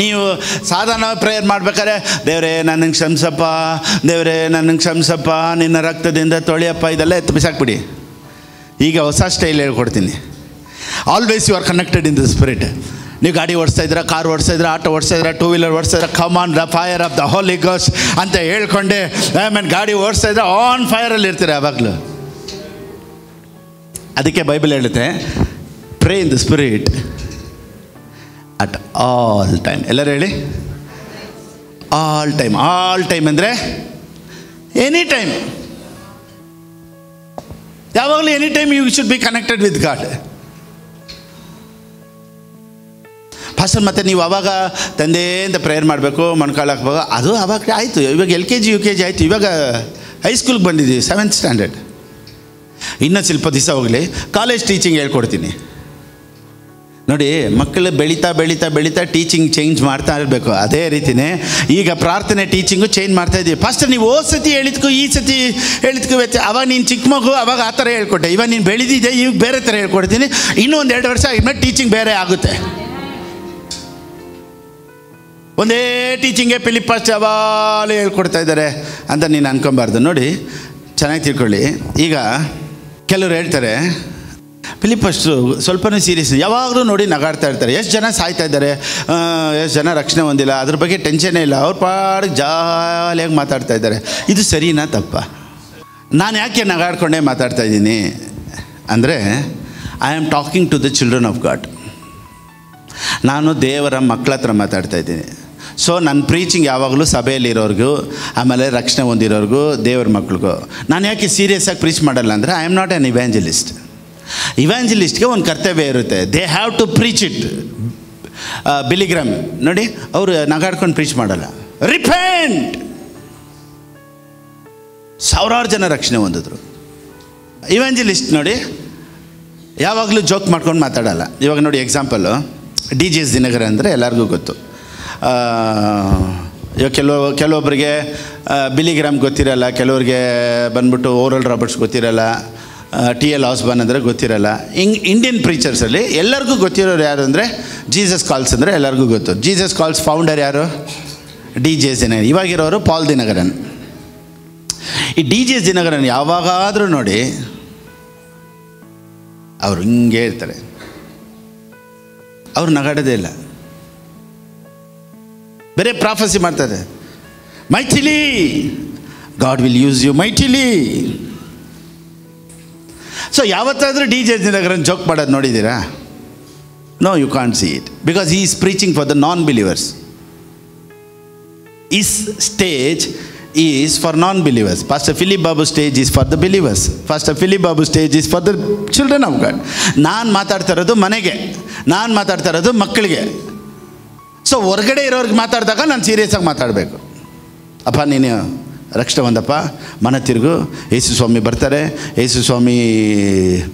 ನೀವು ಸಾಧಾರಣ ಪ್ರೇಯರ್ ಮಾಡ್ಬೇಕಾದ್ರೆ, ದೇವರೇ ನನ್ನನ್ನು ಕ್ಷಮಿಸಪ್ಪ, ದೇವರೇ ನನ್ನನ್ನು ಕ್ಷಮಿಸಪ್ಪ, ನಿನ್ನ ರಕ್ತದಿಂದ ತೊಳೆಯಪ್ಪ, ಇದೆಲ್ಲ ಎತ್ತು ಬಿಸಾಕ್ಬಿಡಿ. ಈಗ ಹೊಸ ಸ್ಟೈಲ್ ಹೇಳ್ಕೊಡ್ತೀನಿ. Always you are connected in the spirit. ನೀವು ಗಾಡಿ ಓಡಿಸ್ತಾ ಇದ್ದೀರಾ, ಕಾರ್ ಓಡಿಸ್ತಾ ಇದ್ದೀರಾ, ಆಟೋ ಓಡಿಸ್ತಾ ಇದ್ದೀರಾ, ಟೂ ವೀಲರ್ ಓಡಿಸ್ತಾ ಇದ್ದೀರಾ, come on the fire of the Holi Ghost ಅಂತ ಹೇಳ್ಕೊಂಡೆ ಆಮೇಲೆ ಗಾಡಿ ಓಡಿಸ್ತಾ ಇದ್ರೆ ಆನ್ ಫೈರಲ್ಲಿ ಇರ್ತೀರ ಯಾವಾಗಲೂ. ಅದಕ್ಕೆ ಬೈಬಲ್ ಹೇಳುತ್ತೆ, pray in the spirit at all time. ಎಲ್ಲರೂ ಹೇಳಿ, ಆಲ್ ಟೈಮ್. ಆಲ್ ಟೈಮ್ ಅಂದರೆ ಎನಿ ಟೈಮ್, ಯಾವಾಗಲೂ any time you should be connected with God. First ಮತ್ತು ನೀವು ಅವಾಗ ತಂದೆ ಅಂತ ಪ್ರೇಯರ್ ಮಾಡಬೇಕು, ಮೊಣ್ಕಾಳಾಕ್ವಾಗ, ಅದು ಅವಾಗ ಆಯಿತು. ಇವಾಗ LKG UKG ಆಯಿತು, ಇವಾಗ ಹೈಸ್ಕೂಲ್ಗೆ ಬಂದಿದ್ದೀವಿ, 7th ಸ್ಟ್ಯಾಂಡರ್ಡ್. ಇನ್ನೂ ಸ್ವಲ್ಪ ದಿವಸ ಹೋಗಲಿ, ಕಾಲೇಜ್ ಟೀಚಿಂಗ್ ಹೇಳ್ಕೊಡ್ತೀನಿ. ನೋಡಿ, ಮಕ್ಕಳು ಬೆಳೀತಾ ಬೆಳೀತಾ ಬೆಳೀತಾ ಟೀಚಿಂಗ್ ಚೇಂಜ್ ಮಾಡ್ತಾ ಇರಬೇಕು. ಅದೇ ರೀತಿಯೇ ಈಗ ಪ್ರಾರ್ಥನೆ ಟೀಚಿಂಗು ಚೇಂಜ್ ಮಾಡ್ತಾ ಇದ್ದೀವಿ. ಫಸ್ಟ್ ನೀವು ಹೋದ ಸತಿ ಹೇಳಿದ್ಕು ಈ ಸತಿ ಹೇಳಿದ್ಕು ಅವಾಗ ನೀನು ಚಿಕ್ಕ ಮಗು, ಅವಾಗ ಆ ಥರ ಹೇಳ್ಕೊಟ್ಟೆ. ಇವಾಗ ನೀನು ಬೆಳೆದಿದ್ದೆ, ಈಗ ಬೇರೆ ಥರ ಹೇಳ್ಕೊಡ್ತೀನಿ. ಇನ್ನೂ ಒಂದು 2 ವರ್ಷ ಆಗಿದ್ಮೇಲೆ ಟೀಚಿಂಗ್ ಬೇರೆ ಆಗುತ್ತೆ. ಒಂದೇ ಟೀಚಿಂಗೇ ಫಿಲಿಪ್ ಪಾಸ್ಟರ್ ಯಾವಾಗಲೂ ಹೇಳ್ಕೊಡ್ತಾ ಇದ್ದಾರೆ ಅಂತ ನೀನು ಅನ್ಕೊಬಾರ್ದು. ನೋಡಿ, ಚೆನ್ನಾಗಿ ತಿಳ್ಕೊಳ್ಳಿ. ಈಗ ಕೆಲವರು ಹೇಳ್ತಾರೆ, ಫಿಲಿಪ್ ಪಾಸ್ಟರು ಸ್ವಲ್ಪನೂ ಸೀರಿಯಸ್, ಯಾವಾಗಲೂ ನೋಡಿ ನಗಾಡ್ತಾ ಇರ್ತಾರೆ. ಎಷ್ಟು ಜನ ಸಾಯ್ತಾ ಇದ್ದಾರೆ, ಎಷ್ಟು ಜನ ರಕ್ಷಣೆ ಹೊಂದಿಲ್ಲ, ಅದ್ರ ಬಗ್ಗೆ ಟೆನ್ಷನ್ನೇ ಇಲ್ಲ, ಅವ್ರ ಪಾಡಿಗೆ ಜಾಲಿಯಾಗಿ ಮಾತಾಡ್ತಾ ಇದ್ದಾರೆ. ಇದು ಸರಿನಾ ತಪ್ಪ? ನಾನು ಯಾಕೆ ನಗಾಡ್ಕೊಂಡೇ ಮಾತಾಡ್ತಾ ಇದ್ದೀನಿ ಅಂದರೆ, I am talking to the children of God. ನಾನು ದೇವರ ಮಕ್ಕಳ ಹತ್ರ ಮಾತಾಡ್ತಾ ಇದ್ದೀನಿ. ಸೊ ನನ್ನ ಪ್ರೀಚಿಂಗ್ ಯಾವಾಗಲೂ ಸಭೆಯಲ್ಲಿರೋರಿಗೂ, ಆಮೇಲೆ ರಕ್ಷಣೆ ಹೊಂದಿರೋರಿಗೂ, ದೇವರ ಮಕ್ಳಿಗೂ. ನಾನು ಯಾಕೆ ಸೀರಿಯಸ್ಸಾಗಿ ಪ್ರೀಚ್ ಮಾಡಲ್ಲ ಅಂದರೆ, I am not an evangelist. ಇವ್ಯಾಂಜಲಿಸ್ಟ್ಗೆ ಒಂದು ಕರ್ತವ್ಯ ಇರುತ್ತೆ, they have to preach it. Billy Graham ನೋಡಿ, ಅವರು ನಗಾಡ್ಕೊಂಡು ಪ್ರೀಚ್ ಮಾಡಲ್ಲ. ರಿಪೆಂಟ್, ಸಾವಿರಾರು ಜನ ರಕ್ಷಣೆ ಹೊಂದಿದ್ರು. ಇವ್ಯಾಂಜಲಿಸ್ಟ್ ನೋಡಿ, ಯಾವಾಗಲೂ ಜೋಕ್ ಮಾಡ್ಕೊಂಡು ಮಾತಾಡಲ್ಲ. ಇವಾಗ ನೋಡಿ, ಎಕ್ಸಾಂಪಲ್ಲು DJS ದಿನಕರ್ ಅಂದರೆ ಎಲ್ಲರಿಗೂ ಗೊತ್ತು. ಇವಾಗ ಕೆಲವೊಬ್ಬರಿಗೆ ಬಿಲಿಗ್ರಾಮ್ ಗೊತ್ತಿರಲ್ಲ, ಕೆಲವ್ರಿಗೆ ಬಂದ್ಬಿಟ್ಟು ಓರಲ್ ರಾಬರ್ಟ್ಸ್ ಗೊತ್ತಿರಲ್ಲ, TL ಆಸ್ಬಾರ್ನ್ ಅಂದರೆ ಗೊತ್ತಿರಲ್ಲ. ಇಂಡಿಯನ್ ಪ್ರೀಚರ್ಸಲ್ಲಿ ಎಲ್ಲರಿಗೂ ಗೊತ್ತಿರೋರು ಯಾರು ಅಂದರೆ ಜೀಸಸ್ ಕಾಲ್ಸ್ ಅಂದರೆ ಎಲ್ಲರಿಗೂ ಗೊತ್ತು. ಜೀಸಸ್ ಕಾಲ್ಸ್ ಫೌಂಡರ್ ಯಾರು? DJS ದಿನಕರ್. ಇವಾಗಿರೋರು ಪಾಲ್ ದಿನಕರನ್. ಈ DJS ದಿನಕರನ್ ಯಾವಾಗಾದರೂ ನೋಡಿ, ಅವರು ಹಿಂಗೆ ಇರ್ತಾರೆ, ಅವ್ರು ನಗಾಡೋದೇ ಇಲ್ಲ, ಬೇರೆ ಪ್ರಾಫೆಸಿ ಮಾಡ್ತಾರೆ. Maithili, God will use you Maithili. So ಯಾವತ್ತಾದರೂ DJS ದಿನಕರನ್ ಜೋಕ್ ಮಾಡೋದು ನೋಡಿದ್ದೀರಾ? No, you can't see it, because he is preaching for the non believers. His stage is for non-believers. Pastor Philip Babu stage is for the believers. Pastor Philip Babu stage is for the children of God. ನಾನು ಮಾತಾಡ್ತಾ ಇರೋದು ಮನೆಗೆ, ನಾನು ಮಾತಾಡ್ತಾ ಇರೋದು ಮಕ್ಕಳಿಗೆ. ಸೊ ಹೊರಗಡೆ ಇರೋರಿಗೆ ಮಾತಾಡಿದಾಗ ನಾನು ಸೀರಿಯಸ್ಸಾಗಿ ಮಾತಾಡಬೇಕು. ಅಪ್ಪ ನೀನು ರಕ್ಷಣೆ ಹೊಂದಪ್ಪ, ಮನೆ ತಿರುಗು, ಯೇಸು ಸ್ವಾಮಿ ಬರ್ತಾರೆ, ಯೇಸು ಸ್ವಾಮಿ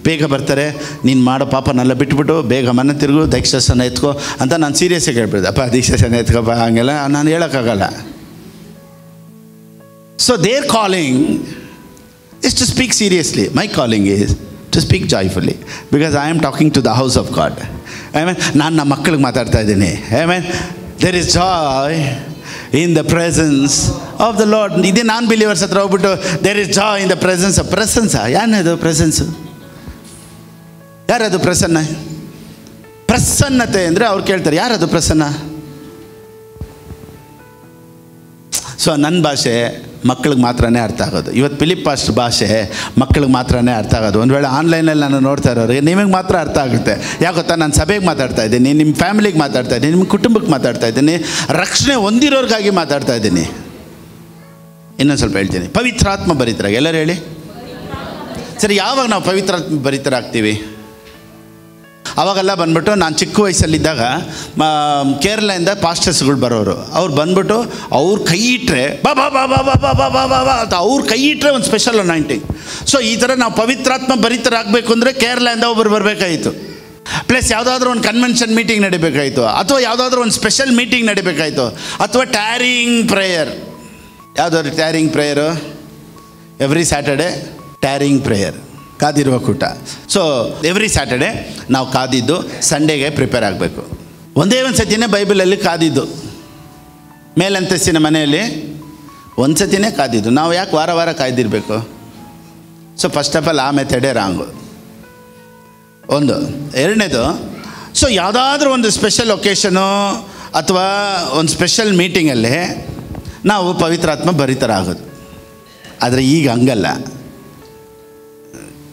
ಬೇಗ ಬರ್ತಾರೆ, ನೀನು ಮಾಡೋ ಪಾಪನೆಲ್ಲ ಬಿಟ್ಬಿಟ್ಟು ಬೇಗ ಮನೆ ತಿರುಗು, ದೀಕ್ಷಾಸನ ಎತ್ಕೋ ಅಂತ ನಾನು ಸೀರಿಯಸ್ಸಾಗಿ ಹೇಳ್ಬಿಡ್ದೆ. ಅಪ್ಪ ದೀಕ್ಷಾಸನ ಎತ್ಕೋಪ್ಪ, ಹಂಗೆಲ್ಲ ನಾನು ಹೇಳೋಕ್ಕಾಗಲ್ಲ. So their calling is to speak seriously. My calling is to speak joyfully, because I am talking to the house of God. ಆಮೇಲೆ ನಾನು ನಮ್ಮ ಮಕ್ಕಳಿಗೆ ಮಾತಾಡ್ತಾ ಇದ್ದೀನಿ. ಆಮೇಲೆ there is joy in the presence of the Lord. ಇದೇ ನಾನ್ ಬಿಲೀವರ್ಸ್ ಹತ್ರ ಹೋಗ್ಬಿಟ್ಟು there is joy in the presence of. ಪ್ರೆಸೆನ್ಸಾ? ಯಾರದು ಪ್ರೆಸೆನ್ಸು? ಯಾರದು ಪ್ರಸನ್ನ? ಪ್ರಸನ್ನತೆ ಅಂದರೆ ಅವ್ರು ಕೇಳ್ತಾರೆ, ಯಾರದು ಪ್ರಸನ್ನ? ಸೊ ನನ್ನ ಭಾಷೆ ಮಕ್ಕಳಿಗೆ ಮಾತ್ರನೇ ಅರ್ಥ ಆಗೋದು. ಇವತ್ತು ಫಿಲಿಪ್ ಪಾಸ್ಟರ್ ಭಾಷೆ ಮಕ್ಕಳಿಗೆ ಮಾತ್ರನೇ ಅರ್ಥ ಆಗೋದು. ಒಂದು ವೇಳೆ ಆನ್ಲೈನಲ್ಲಿ ನಾನು ನೋಡ್ತಾ ಇರೋರಿಗೆ ನಿಮಗೆ ಮಾತ್ರ ಅರ್ಥ ಆಗುತ್ತೆ. ಯಾಕೆ ಗೊತ್ತಾ, ನಾನು ಸಭೆಗೆ ಮಾತಾಡ್ತಾ ಇದ್ದೀನಿ, ನಿಮ್ಮ ಫ್ಯಾಮಿಲಿಗೆ ಮಾತಾಡ್ತಾ ಇದ್ದೀನಿ, ನಿಮ್ಮ ಕುಟುಂಬಕ್ಕೆ ಮಾತಾಡ್ತಾ ಇದ್ದೀನಿ, ರಕ್ಷಣೆ ಹೊಂದಿರೋರಿಗಾಗಿ ಮಾತಾಡ್ತಾ ಇದ್ದೀನಿ. ಇನ್ನೊಂದು ಸ್ವಲ್ಪ ಹೇಳ್ತೀನಿ, ಪವಿತ್ರಾತ್ಮ ಭರಿತರಾಗಿ. ಎಲ್ಲರೂ ಹೇಳಿ ಸರಿ. ಯಾವಾಗ ನಾವು ಪವಿತ್ರಾತ್ಮ ಭರಿತರಾಗ್ತೀವಿ? ಅವಾಗೆಲ್ಲ ಬಂದ್ಬಿಟ್ಟು ನಾನು ಚಿಕ್ಕ ವಯಸ್ಸಲ್ಲಿದ್ದಾಗ ಕೇರಳದಿಂದ ಪಾಸ್ಟರ್ಸ್ಗಳು ಬರೋರು. ಅವ್ರು ಬಂದ್ಬಿಟ್ಟು ಅವ್ರ ಕೈ ಇಟ್ಟರೆ ಬಾ ಬಾ ಬಾ ಬಾ ಬಾ ಬಾ ಬಾ ಬಾ ಬಾ ಬಾ ಅಂತ ಅವ್ರ ಕೈ ಇಟ್ಟರೆ ಒಂದು ಸ್ಪೆಷಲ್ ಅನಾಯಿಂಟಿಂಗ್. ಸೊ ಈ ಥರ ನಾವು ಪವಿತ್ರಾತ್ಮ ಭರಿತರಾಗಬೇಕು ಅಂದರೆ ಕೇರಳದಿಂದ ಒಬ್ಬರು ಬರಬೇಕಾಯಿತು. ಪ್ಲಸ್ ಯಾವುದಾದ್ರೂ ಒಂದು ಕನ್ವೆನ್ಷನ್ ಮೀಟಿಂಗ್ ನಡಿಬೇಕಾಯಿತು, ಅಥವಾ ಯಾವುದಾದ್ರೂ ಒಂದು ಸ್ಪೆಷಲ್ ಮೀಟಿಂಗ್ ನಡಿಬೇಕಾಯಿತು, ಅಥವಾ ಟ್ಯಾರಿಂಗ್ ಪ್ರೇಯರ್. ಯಾವುದಾದ್ರು ಟ್ಯಾರಿಂಗ್ ಪ್ರೇಯರು ಎವ್ರಿ ಸ್ಯಾಟರ್ಡೆ ಟ್ಯಾರಿಂಗ್ ಪ್ರೇಯರ್. ಕಾದಿರುವ ಕೂಟ. ಸೊ ಎವ್ರಿ ಸ್ಯಾಟರ್ಡೆ ನಾವು ಕಾದಿದ್ದು ಸಂಡೇಗೆ ಪ್ರಿಪೇರ್ ಆಗಬೇಕು. ಒಂದೇ ಒಂದು ಸತಿನೇ ಬೈಬಲಲ್ಲಿ ಕಾದಿದ್ದು, ಮೇಲಂತಸ್ತಿನ ಮನೆಯಲ್ಲಿ ಒಂದು ಸತಿನೇ ಕಾದಿದ್ದು. ನಾವು ಯಾಕೆ ವಾರ ವಾರ ಕಾಯ್ದಿರಬೇಕು? ಸೊ ಫಸ್ಟ್ ಆಫ್ ಆಲ್ ಆ ಮೆಥಡೇ ರಾಂಗು. ಒಂದು. ಎರಡನೇದು, ಸೊ ಯಾವುದಾದ್ರೂ ಒಂದು ಸ್ಪೆಷಲ್ ಒಕೇಶನು ಅಥವಾ ಒಂದು ಸ್ಪೆಷಲ್ ಮೀಟಿಂಗಲ್ಲಿ ನಾವು ಪವಿತ್ರಾತ್ಮ ಭರಿತರಾಗೋದು. ಆದರೆ ಈಗ ಹಂಗಲ್ಲ.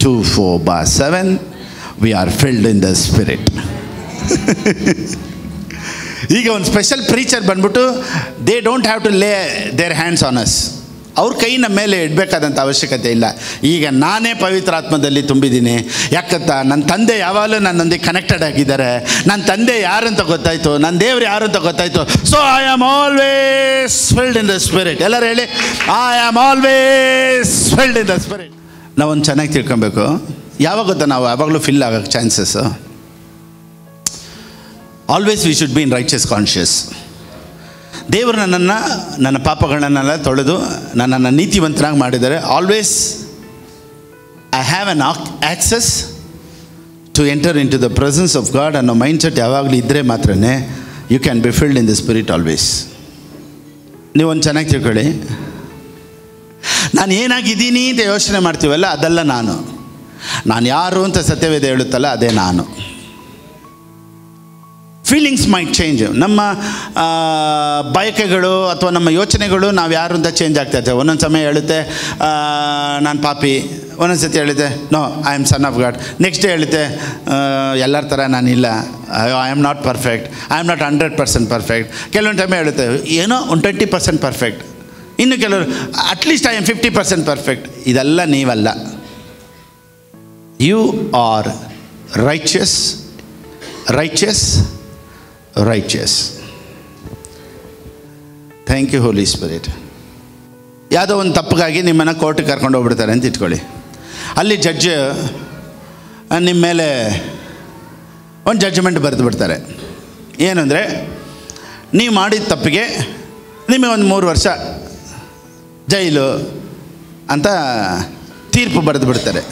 24/7 we are filled in the spirit. ಈಗ ಒಂದು ಸ್ಪೆಷಲ್ ಪ್ರೀಚರ್ ಬಂದ್ಬಿಟ್ಟು ದೇ ಡೋಂಟ್ ಹ್ಯಾವ್ ಟು ಲೇ ದೇರ್ ಹ್ಯಾಂಡ್ಸ್ ಆನ್ ಅಸ್. ಅವ್ರ ಕೈ ನಮ್ಮ ಮೇಲೆ ಇಡಬೇಕಾದಂಥ ಅವಶ್ಯಕತೆ ಇಲ್ಲ. ಈಗ ನಾನೇ ಪವಿತ್ರಾತ್ಮದಲ್ಲಿ ತುಂಬಿದ್ದೀನಿ. ಯಾಕಂತ ನನ್ನ ತಂದೆ ಯಾವಾಗಲೂ ನನ್ನೊಂದಿಗೆ ಕನೆಕ್ಟೆಡ್ ಆಗಿದ್ದಾರೆ. ನನ್ನ ತಂದೆ ಯಾರು ಅಂತ ಗೊತ್ತಾಯಿತು, ನನ್ನ ದೇವರು ಯಾರು ಅಂತ ಗೊತ್ತಾಯಿತು. So I am always filled in the spirit. ಎಲ್ಲರೂ ಹೇಳಿ, I am always filled in the spirit. ನಾವೊಂದು ಚೆನ್ನಾಗಿ ತಿಳ್ಕೊಬೇಕು. ಯಾವಾಗ ಗೊತ್ತಾ ನಾವು ಯಾವಾಗಲೂ ಫಿಲ್ ಆಗೋಕ್ಕೆ chances? Always we should be in righteous conscious. ದೇವರು ನನ್ನನ್ನು, ನನ್ನ ಪಾಪಗಳನ್ನೆಲ್ಲ ತೊಳೆದು ನನ್ನನ್ನು ನೀತಿವಂತನಾಗಿ ಮಾಡಿದ್ದಾರೆ. Always I have an access to enter into the presence of God ಅನ್ನೋ ಮೈಂಡ್ಸೆಟ್ ಯಾವಾಗಲೂ ಇದ್ದರೆ ಮಾತ್ರ you can be filled in the spirit always. ನೀವೊಂದು ಚೆನ್ನಾಗಿ ತಿಳ್ಕೊಳ್ಳಿ, ನಾನು ಏನಾಗಿದ್ದೀನಿ ಅಂತ ಯೋಚನೆ ಮಾಡ್ತೀವಲ್ಲ, ಅದಲ್ಲ ನಾನು. ನಾನು ಯಾರು ಅಂತ ಸತ್ಯವೇದ ಹೇಳುತ್ತಲ್ಲ, ಅದೇ ನಾನು. Feelings might change. ನಮ್ಮ ಬಯಕೆಗಳು ಅಥವಾ ನಮ್ಮ ಯೋಚನೆಗಳು ನಾವು ಯಾರು ಅಂತ ಚೇಂಜ್ ಆಗ್ತಾ ಇರ್ತೇವೆ. ಒಂದೊಂದು ಸಮಯ ಹೇಳುತ್ತೆ ನಾನು ಪಾಪಿ, ಒಂದೊಂದು ಸತಿ ಹೇಳುತ್ತೆ no I am son of God. Next day ಹೇಳುತ್ತೆ ಎಲ್ಲರ ಥರ ನಾನಿಲ್ಲ, I am not perfect, I am not 100% perfect. ಕೆಲವೊಂದು ಟೈಮ್ ಹೇಳುತ್ತೆ ಏನೋ ಒಂದು 20% ಪರ್ಫೆಕ್ಟ್. ಇನ್ನು ಕೆಲವರು ಅಟ್ಲೀಸ್ಟ್ ಐ ಆಮ್ 50% ಪರ್ಫೆಕ್ಟ್. ಇದೆಲ್ಲ ನೀವಲ್ಲ. You are riches, riches, riches. Thank you Holi spirit. ಯಾವುದೋ ಒಂದು ತಪ್ಪಿಗಾಗಿ ನಿಮ್ಮನ್ನು ಕೋರ್ಟಿಗೆ ಕರ್ಕೊಂಡು ಹೋಗ್ಬಿಡ್ತಾರೆ ಅಂತ ಇಟ್ಕೊಳ್ಳಿ. ಅಲ್ಲಿ ಜಡ್ಜ್ ನಿಮ್ಮ ಮೇಲೆ ಒಂದು ಜಡ್ಜ್ಮೆಂಟ್ ಬರೆದು ಬಿಡ್ತಾರೆ. ಏನಂದರೆ ನೀವು ಮಾಡಿದ ತಪ್ಪಿಗೆ ನಿಮಗೆ ಒಂದು 3 ವರ್ಷ ಜೈಲು ಅಂತ ತೀರ್ಪು ಬರೆದು ಬಿಡ್ತಾರೆ.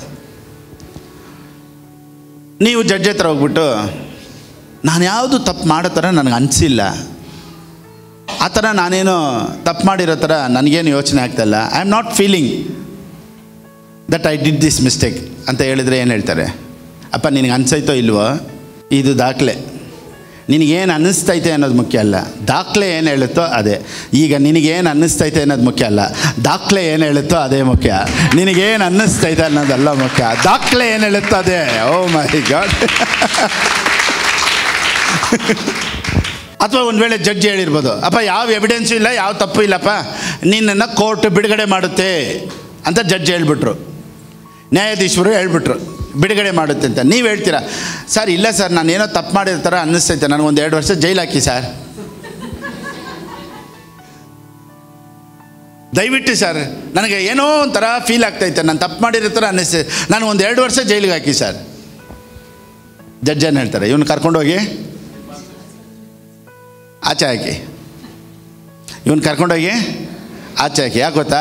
ನೀವು ಜಡ್ಜ್ ಹತ್ರ ಹೋಗ್ಬಿಟ್ಟು ನಾನು ಯಾವುದು ತಪ್ಪು ಮಾಡೋ ಥರ ನನಗೆ ಅನಿಸಿಲ್ಲ, ಆ ಥರ ನಾನೇನು ತಪ್ಪು ಮಾಡಿರೋ ಥರ ನನಗೇನು ಯೋಚನೆ ಆಗ್ತಾಯಿಲ್ಲ, I am not feeling that I did this mistake ಅಂತ ಹೇಳಿದರೆ ಏನು ಹೇಳ್ತಾರೆ? ಅಪ್ಪ ನಿನಗೆ ಅನಿಸೈತೋ ಇಲ್ವೋ, ಇದು ದಾಖಲೆ. ನಿನಗೇನು ಅನ್ನಿಸ್ತೈತೆ ಅನ್ನೋದು ಮುಖ್ಯ ಅಲ್ಲ, ದಾಖಲೆ ಏನು ಹೇಳುತ್ತೋ ಅದೇ. ಈಗ ನಿನಗೇನು ಅನ್ನಿಸ್ತೈತೆ ಅನ್ನೋದು ಮುಖ್ಯ ಅಲ್ಲ, ದಾಖಲೆ ಏನು ಹೇಳುತ್ತೋ ಅದೇ ಮುಖ್ಯ. ನಿನಗೇನು ಅನ್ನಿಸ್ತೈತೆ ಅನ್ನೋದಲ್ಲ ಮುಖ್ಯ, ದಾಖಲೆ ಏನು ಹೇಳುತ್ತೋ ಅದೇ. ಓ ಮೈ ಗಾಡ್. ಅಥವಾ ಒಂದು ವೇಳೆ ಜಡ್ಜ್ ಹೇಳಿರ್ಬೋದು, ಅಪ್ಪ ಯಾವ ಎವಿಡೆನ್ಸು ಇಲ್ಲ, ಯಾವ ತಪ್ಪು ಇಲ್ಲಪ್ಪ, ನಿನ್ನನ್ನು ಕೋರ್ಟ್ ಬಿಡುಗಡೆ ಮಾಡುತ್ತೆ ಅಂತ ಜಡ್ಜ್ ಹೇಳ್ಬಿಟ್ರು, ನ್ಯಾಯಾಧೀಶರು ಹೇಳ್ಬಿಟ್ರು ಬಿಡುಗಡೆ ಮಾಡುತ್ತೆ ಅಂತ. ನೀವು ಹೇಳ್ತೀರಾ ಸರ್ ಇಲ್ಲ ಸರ್ ನಾನೇನೋ ತಪ್ಪು ಮಾಡಿರೋ ಥರ ಅನ್ನಿಸ್ತೈತೆ, ನನಗೊಂದು 2 ವರ್ಷ ಜೈಲು ಹಾಕಿ ಸರ್, ದಯವಿಟ್ಟು ಸರ್ ನನಗೆ ಏನೋ ಒಂಥರ ಫೀಲ್ ಆಗ್ತೈತೆ, ನಾನು ತಪ್ಪು ಮಾಡಿರೋ ಥರ ಅನ್ನಿಸ್ತೈತೆ, ನನಗೊಂದು 2 ವರ್ಷ ಜೈಲಿಗೆ ಹಾಕಿ ಸರ್. ಜಡ್ಜ್ ಏನು ಹೇಳ್ತಾರೆ? ಇವನು ಕರ್ಕೊಂಡೋಗಿ ಆಚೆ ಹಾಕಿ, ಇವನು ಕರ್ಕೊಂಡೋಗಿ ಆಚೆ ಹಾಕಿ. ಯಾಕೆ ಗೊತ್ತಾ?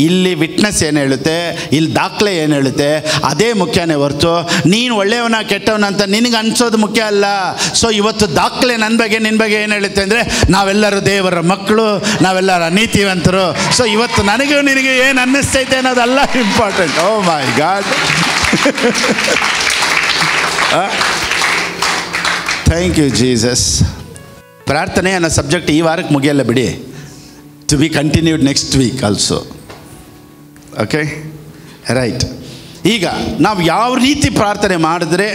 ಇಲ್ಲಿ ವಿಟ್ನೆಸ್ ಏನು ಹೇಳುತ್ತೆ, ಇಲ್ಲಿ ದಾಖಲೆ ಏನು ಹೇಳುತ್ತೆ ಅದೇ ಮುಖ್ಯನೇ ಹೊರತು ನೀನು ಒಳ್ಳೆಯವನ ಕೆಟ್ಟವನ ಅಂತ ನಿನಗೆ ಅನಿಸೋದು ಮುಖ್ಯ ಅಲ್ಲ. ಸೊ ಇವತ್ತು ದಾಖಲೆ ನನ್ನ ಬಗ್ಗೆ ನಿನ್ನ ಬಗ್ಗೆ ಏನು ಹೇಳುತ್ತೆ ಅಂದರೆ ನಾವೆಲ್ಲರೂ ದೇವರ ಮಕ್ಕಳು, ನಾವೆಲ್ಲರ ನೀತಿವಂತರು. ಸೊ ಇವತ್ತು ನನಗೂ ನಿನಗೆ ಏನು ಅನ್ನಿಸ್ತೈತೆ ಅನ್ನೋದಲ್ಲ important. Oh my God. Thank you Jesus. ಪ್ರಾರ್ಥನೆ ಅನ್ನೋ ಸಬ್ಜೆಕ್ಟ್ ಈ ವಾರಕ್ಕೆ ಮುಗಿಯಲ್ಲ ಬಿಡಿ, to be continued next week also. Okay right. ಈಗ ನಾವು ಯಾವ ರೀತಿ ಪ್ರಾರ್ಥನೆ ಮಾಡಿದ್ರೆ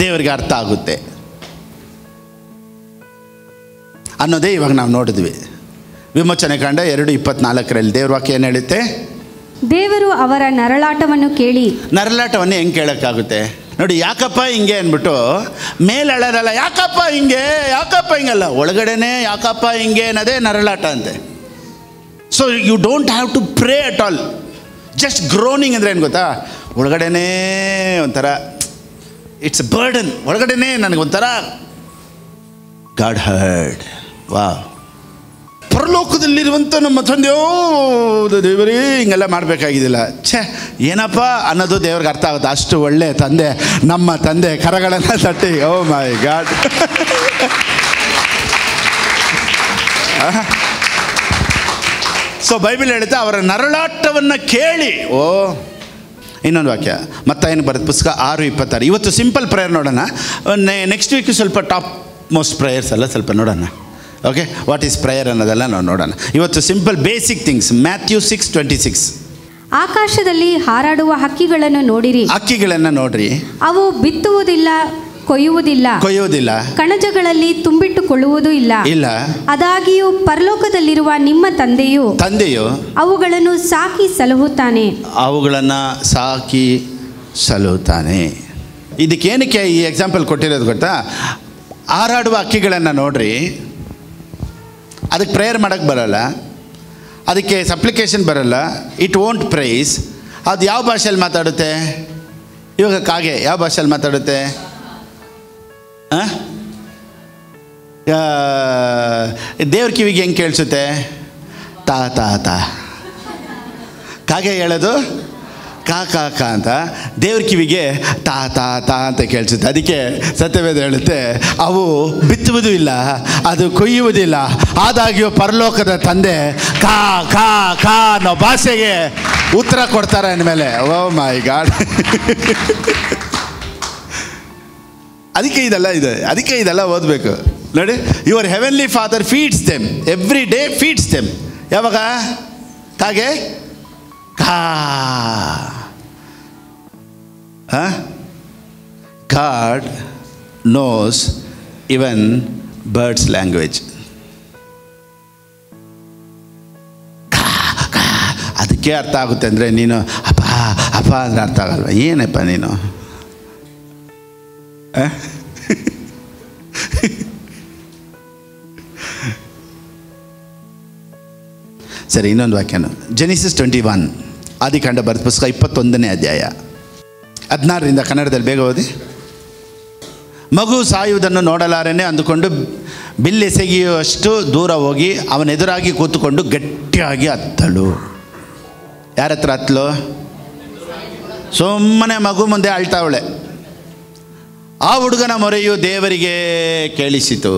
ದೇವರಿಗೆ ಅರ್ಥ ಆಗುತ್ತೆ ಅನ್ನೋದೇ ಇವಾಗ ನಾವು ನೋಡಿದ್ವಿ. ವಿಮೋಚನೆ ಕಾಂಡ 2:24 ದೇವ್ರ ವಾಕ್ಯ ಏನು ಹೇಳುತ್ತೆ? ದೇವರು ಅವರ ನರಳಾಟವನ್ನು ಕೇಳಿ. ನರಳಾಟವನ್ನು ಹೆಂಗೆ ಕೇಳೋಕ್ಕಾಗುತ್ತೆ ನೋಡಿ? ಯಾಕಪ್ಪ ಹಿಂಗೆ ಅಂದ್ಬಿಟ್ಟು ಮೇಲೆ ಅಳೋದಲ್ಲ, ಯಾಕಪ್ಪ ಹಿಂಗೆ, ಯಾಕಪ್ಪ ಹಿಂಗಲ್ಲ, ಒಳಗಡೆನೇ ಯಾಕಪ್ಪ ಹಿಂಗೆ ಅನ್ನೋದೇ ನರಳಾಟ ಅಂತೆ. So you don't have to pray at all. Just groaning ಅಂದರೆ ಏನು ಗೊತ್ತಾ? ಒಳಗಡೆನೇ ಒಂಥರ ಇಟ್ಸ್ ಅ ಬರ್ಡನ್, ಒಳಗಡೆನೇ ನನಗೊಂಥರ ಗಾಡ್ ಹರ್ಡ್, ವಾ ಪರಲೋಕದಲ್ಲಿರುವಂಥ ನಮ್ಮ ತಂದೆಯೋ ದೇವರೇ ಹಿಂಗೆಲ್ಲ ಮಾಡಬೇಕಾಗಿದ್ದಿಲ್ಲ. ಛೇ ಏನಪ್ಪ ಅನ್ನೋದು ದೇವ್ರಿಗೆ ಅರ್ಥ ಆಗುತ್ತೆ. ಅಷ್ಟು ಒಳ್ಳೆ ತಂದೆ ನಮ್ಮ ತಂದೆ. ಕರಗಳನ್ನು ತಟ್ಟಿ ಓ ಮೈ ಗಾಡ್. ಸೊ ಬೈಬಲ್ ಹೇಳುತ್ತೆ ಅವರ ನರಳಾಟವನ್ನು ಕೇಳಿ. ಓ ಇನ್ನೊಂದು ವಾಕ್ಯ ಮತ್ತಾಯನ ಬರೆದ ಪುಸ್ತಕ 6:26. ಇವತ್ತು ಸಿಂಪಲ್ ಪ್ರೇಯರ್ ನೋಡೋಣ. ನೆಕ್ಸ್ಟ್ ವೀಕ್ ಸ್ವಲ್ಪ ಟಾಪ್ ಮೋಸ್ಟ್ ಪ್ರೇಯರ್ಸ್ ಎಲ್ಲ ಸ್ವಲ್ಪ ನೋಡೋಣ. ಓಕೆ, ವಾಟ್ ಈಸ್ ಪ್ರೇಯರ್ ಅನ್ನೋದೆಲ್ಲ ನಾವು ನೋಡೋಣ. ಇವತ್ತು ಸಿಂಪಲ್ ಬೇಸಿಕ್ ಥಿಂಗ್ಸ್. ಮ್ಯಾಥ್ಯೂ 6:26. ಆಕಾಶದಲ್ಲಿ ಹಾರಾಡುವ ಹಕ್ಕಿಗಳನ್ನು ನೋಡಿರಿ. ಹಕ್ಕಿಗಳನ್ನು ನೋಡ್ರಿ. ಅವು ಬಿತ್ತುವುದಿಲ್ಲ, ಕೊಯ್ಯುವುದಿಲ್ಲ, ಕಣಜಗಳಲ್ಲಿ ತುಂಬಿಟ್ಟುಕೊಳ್ಳುವುದೂ ಇಲ್ಲ. ಆದಾಗ್ಯೂ ಪರಲೋಕದಲ್ಲಿರುವ ನಿಮ್ಮ ತಂದೆಯು ಅವುಗಳನ್ನು ಸಾಕಿ ಸಲಹುತ್ತಾನೆ. ಇದಕ್ಕೇನಕ್ಕೆ ಈ ಎಕ್ಸಾಂಪಲ್ ಕೊಟ್ಟಿರೋದು ಗೊತ್ತಾ? ಹಾರಾಡುವ ಹಕ್ಕಿಗಳನ್ನು ನೋಡ್ರಿ. ಅದಕ್ಕೆ ಪ್ರೇಯರ್ ಮಾಡೋಕ್ಕೆ ಬರಲ್ಲ, ಅದಕ್ಕೆ ಸಪ್ಲಿಕೇಶನ್ ಬರಲ್ಲ, ಇಟ್ ವೋಂಟ್ ಪ್ರೈಸ್. ಅದು ಯಾವ ಭಾಷೆಯಲ್ಲಿ ಮಾತಾಡುತ್ತೆ? ಇವಾಗ ಕಾಗೆ ಯಾವ ಭಾಷೆಯಲ್ಲಿ ಮಾತಾಡುತ್ತೆ? ದೇವ್ರ ಕಿವಿಗೆ ಹೆಂಗೆ ಕೇಳಿಸುತ್ತೆ? ತಾ ತಾ ತಾ. ಕಾಗೆ ಹೇಳೋದು ಕಾ ಕಾ ಕಾ ಅಂತ, ದೇವ್ರ ಕಿವಿಗೆ ತಾ ತಾ ತಾ ಅಂತ ಕೇಳಿಸುತ್ತೆ. ಅದಕ್ಕೆ ಸತ್ಯವೇದ ಹೇಳುತ್ತೆ ಅವು ಬಿತ್ತುವುದೂ ಇಲ್ಲ, ಅದು ಕೊಯ್ಯುವುದಿಲ್ಲ, ಆದಾಗ್ಯೂ ಪರಲೋಕದ ತಂದೆ ಕಾ ಕಾ ಕಾ ಅನ್ನೋ ಭಾಷೆಗೆ ಉತ್ತರ ಕೊಡ್ತಾರೆ ಅಂದಮೇಲೆ ಓ ಮೈ ಗಾಡ್. ಅದಕ್ಕೆ ಇದೆಲ್ಲ ಓದಬೇಕು ನೋಡಿ. Your heavenly father feeds them every day, feeds them. ಯಾವಾಗ? ಕಾಗೆ ಕಾ. God knows even birds' language. ಅದಕ್ಕೆ ಅರ್ಥ ಆಗುತ್ತೆ ಅಂದರೆ ನೀನು ಅಪ್ಪ ಅಪ್ಪ ಅಂದರೆ ಅರ್ಥ ಆಗಲ್ವ? ಏನಪ್ಪ ನೀನು? ಸರಿ, ಇನ್ನೊಂದು ವಾಕ್ಯನು ಜೆನಿಸಿಸ್ 21, ಆದಿಕಾಂಡ ಬರೆದ ಪುಸ್ತಕ 21ನೇ ಅಧ್ಯಾಯ 16ರಿಂದ ಕನ್ನಡದಲ್ಲಿ ಬೇಗ ಓದಿ. ಮಗು ಸಾಯುವುದನ್ನು ನೋಡಲಾರನೆ ಅಂದುಕೊಂಡು ಬಿಲ್ಲೆಸೆಗೆಯುವಷ್ಟು ದೂರ ಹೋಗಿ ಅವನ ಎದುರಾಗಿ ಕೂತುಕೊಂಡು ಗಟ್ಟಿಯಾಗಿ ಹತ್ತಳು. ಯಾರ ಹತ್ರ ಹತ್ತಲು? ಸುಮ್ಮನೆ ಮಗು ಮುಂದೆ ಅಳ್ತಾವಳೆ. ಆ ಹುಡುಗನ ಮೊರೆಯು ದೇವರಿಗೆ ಕೇಳಿಸಿತು.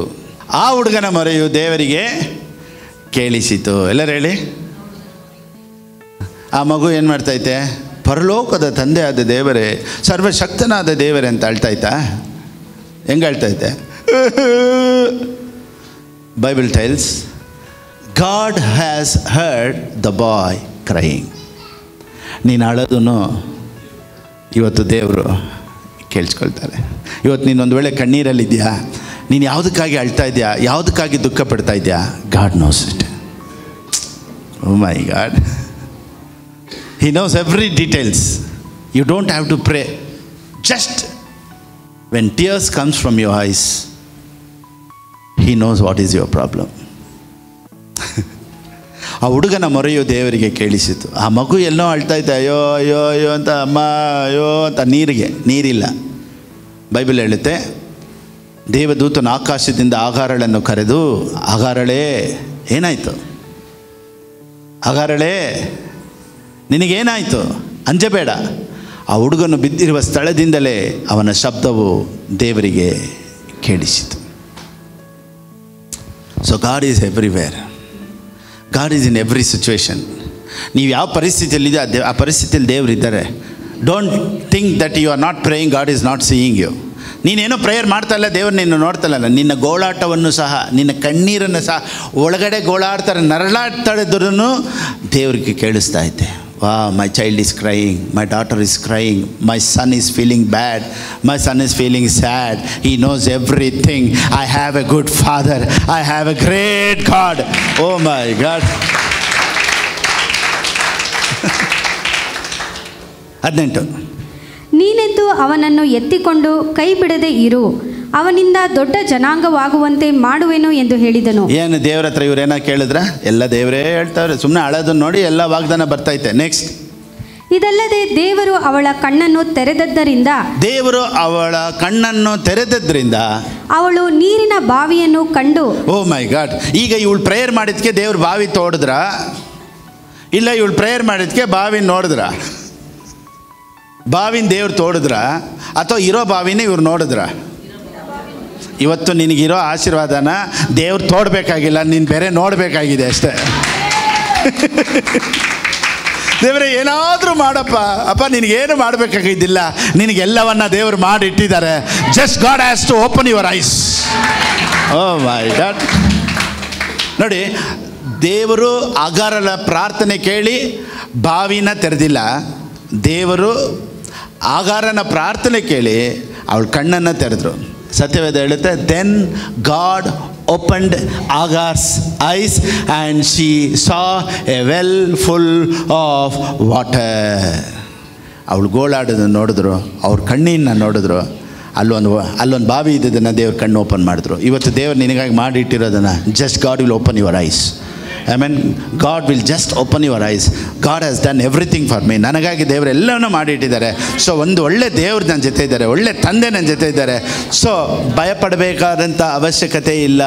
ಎಲ್ಲರೂ ಹೇಳಿ. ಆ ಮಗು ಏನು ಮಾಡ್ತೈತೆ? ಪರಲೋಕದ ತಂದೆ ಆದ ದೇವರೇ, ಸರ್ವಶಕ್ತನಾದ ದೇವರೇ ಅಂತ ಅಳ್ತಾಯ್ತಾ? ಹೆಂಗೆ ಅಳ್ತೈತೆ? Bible tells God has heard the boy crying. ನೀನು ಅಳೋದನ್ನು ಇವತ್ತು ದೇವರು ಕೇಳಿಸ್ಕೊಳ್ತಾರೆ. ಇವತ್ತು ನೀನೊಂದು ವೇಳೆ ಕಣ್ಣೀರಲ್ಲಿದೆಯಾ, ನೀನು ಯಾವುದಕ್ಕಾಗಿ ಅಳ್ತಾ ಇದೆಯಾ, ಯಾವುದಕ್ಕಾಗಿ ದುಃಖ ಪಡ್ತಾ ಇದೆಯಾ? God knows it. Oh my God. He knows every details. You don't have to pray. Just when tears comes from your eyes, He knows what is your problem. ಆ ಹುಡುಗನ ಮೊರೆಯು ದೇವರಿಗೆ ಕೇಳಿಸಿತು. ಆ ಮಗು ಎಲ್ಲೋ ಅಳ್ತಾ ಇದ್ದ, ಅಯ್ಯೋ ಅಯ್ಯೋ ಅಯ್ಯೋ ಅಂತ, ಅಮ್ಮ ಅಯ್ಯೋ ಅಂತ. ನೀರಿಲ್ಲ. ಬೈಬಲ್ ಹೇಳುತ್ತೆ ದೇವದೂತನ ಆಕಾಶದಿಂದ ಆಗಾರಳನ್ನು ಕರೆದು, ಆಗಾರಳೇ ಏನಾಯಿತು? ಆಗಾರಳೇ ನಿನಗೇನಾಯಿತು? ಅಂಜಬೇಡ. ಆ ಹುಡುಗನು ಬಿದ್ದಿರುವ ಸ್ಥಳದಿಂದಲೇ ಅವನ ಶಬ್ದವು ದೇವರಿಗೆ ಕೇಳಿಸಿತು. So God is everywhere. God is in every situation. ನೀವು ಯಾವ ಪರಿಸ್ಥಿತಿಯಲ್ಲಿದೆ ಆ ಪರಿಸ್ಥಿತಿಯಲ್ಲಿ ದೇವರಿದ್ದಾರೆ. Don't think that you are not praying, God is not seeing you. ನೀನೇನೋ ಪ್ರೇಯರ್ ಮಾಡ್ತಾ ಇಲ್ಲ, ದೇವರು ನಿನ್ನ ನೋಡ್ತಾ ಇಲ್ಲ. ನಿನ್ನ ಗೋಳಾಟವನ್ನು ಸಹ, ನಿನ್ನ ಕಣ್ಣೀರನ್ನು ಸಹ, ಒಳಗಡೆ ಗೋಳಾಡ್ತಾರೆ, ನರಳಾಡ್ತಾಳಿದ್ರೂ ದೇವರಿಗೆ ಕೇಳಿಸ್ತಾ ಐತೆ. Wow, my child is crying, my daughter is crying, my son is feeling bad, my son is feeling sad. He knows everything. I have a good father. I have a great God. Oh my God. 18. ನೀನೆದ್ದು ಅವನನ್ನು ಎತ್ತಿಕೊಂಡು ಕೈ ಬಿಡದೆ ಇರು, ಅವನಿಂದ ದೊಡ್ಡ ಜನಾಂಗವಾಗುವಂತೆ ಮಾಡುವೆನು ಎಂದು ಹೇಳಿದನು. ಏನು ದೇವ್ರ ಹತ್ರ ಇವರೇನ ಕೇಳಿದ್ರ? ಎಲ್ಲ ದೇವರೇ ಹೇಳ್ತಾವ್ರೆ. ಸುಮ್ಮನೆ ಅಳೋದನ್ನ ನೋಡಿ ಎಲ್ಲ ವಾಗ್ದಾನ ಬರ್ತೈತೆ. ನೆಕ್ಸ್ಟ್, ಇದಲ್ಲದೆ ದೇವರು ಅವಳ ಕಣ್ಣನ್ನು ತೆರೆದದ್ದರಿಂದ ಅವಳು ನೀರಿನ ಬಾವಿಯನ್ನು ಕಂಡು. ಓ ಮೈ ಗಾಡ್. ಈಗ ಇವಳು ಪ್ರೇಯರ್ ಮಾಡಿದ್ಕೆ ದೇವ್ರು ಬಾವಿ ತೋಡಿದ್ರ, ಇಲ್ಲ ಇವಳು ಪ್ರೇಯರ್ ಮಾಡಿದ್ಕೆ ಬಾವಿ ನೋಡಿದ್ರ? ಬಾವಿನ ದೇವ್ರು ತೋಡಿದ್ರ ಅಥವಾ ಇರೋ ಬಾವಿನೇ ಇವ್ರು ನೋಡಿದ್ರ? ಇವತ್ತು ನಿನಗಿರೋ ಆಶೀರ್ವಾದನ ದೇವ್ರು ತೋಡಬೇಕಾಗಿಲ್ಲ, ನೀನು ಬೇರೆ ನೋಡಬೇಕಾಗಿದೆ ಅಷ್ಟೇ. ದೇವರೇ ಏನಾದರೂ ಮಾಡಪ್ಪ, ಅಪ್ಪ ನಿನಗೇನು ಮಾಡಬೇಕಾಗಿದ್ದಿಲ್ಲ, ನಿನಗೆಲ್ಲವನ್ನ ದೇವರು ಮಾಡಿಟ್ಟಿದ್ದಾರೆ. Just God has to open your eyes. Oh my God. ನೋಡಿ, ದೇವರು ಅಗಾರಳ ಪ್ರಾರ್ಥನೆ ಕೇಳಿ ಬಾವಿನ ತೆರೆದಿಲ್ಲ, ದೇವರು ಆಗಾರನ ಪ್ರಾರ್ಥನೆ ಕೇಳಿ ಅವಳ ಕಣ್ಣನ್ನು ತೆರೆದ್ರು. ಸತ್ಯವೇದ ಹೇಳುತ್ತೆ, then God opened Agar's eyes and she saw a well full of water. ಅವಳು ಗೋಳಾಡೋದನ್ನು ನೋಡಿದ್ರು, ಅವ್ರ ಕಣ್ಣಿನ ನೋಡಿದ್ರು, ಅಲ್ಲೊಂದು ಬಾವಿ ಇದ್ದದನ್ನು ದೇವ್ರ ಕಣ್ಣು ಓಪನ್ ಮಾಡಿದ್ರು. ಇವತ್ತು ದೇವ್ರು ನಿನಗಾಗಿ ಮಾಡಿಟ್ಟಿರೋದನ್ನು just God will open your eyes. I mean God will just open your eyes. God has done everything for me. ನನಗಾಗಿ ದೇವರು ಎಲ್ಲವನ್ನೂ ಮಾಡಿಟ್ಟಿದ್ದಾರೆ. ಸೊ ಒಂದು ಒಳ್ಳೆ ದೇವ್ರು ನನ್ನ ಜೊತೆ ಇದ್ದಾರೆ, ಒಳ್ಳೆ ತಂದೆ ನನ್ನ ಜೊತೆ ಇದ್ದಾರೆ. ಸೊ ಭಯಪಡಬೇಕಾದಂಥ ಅವಶ್ಯಕತೆ ಇಲ್ಲ.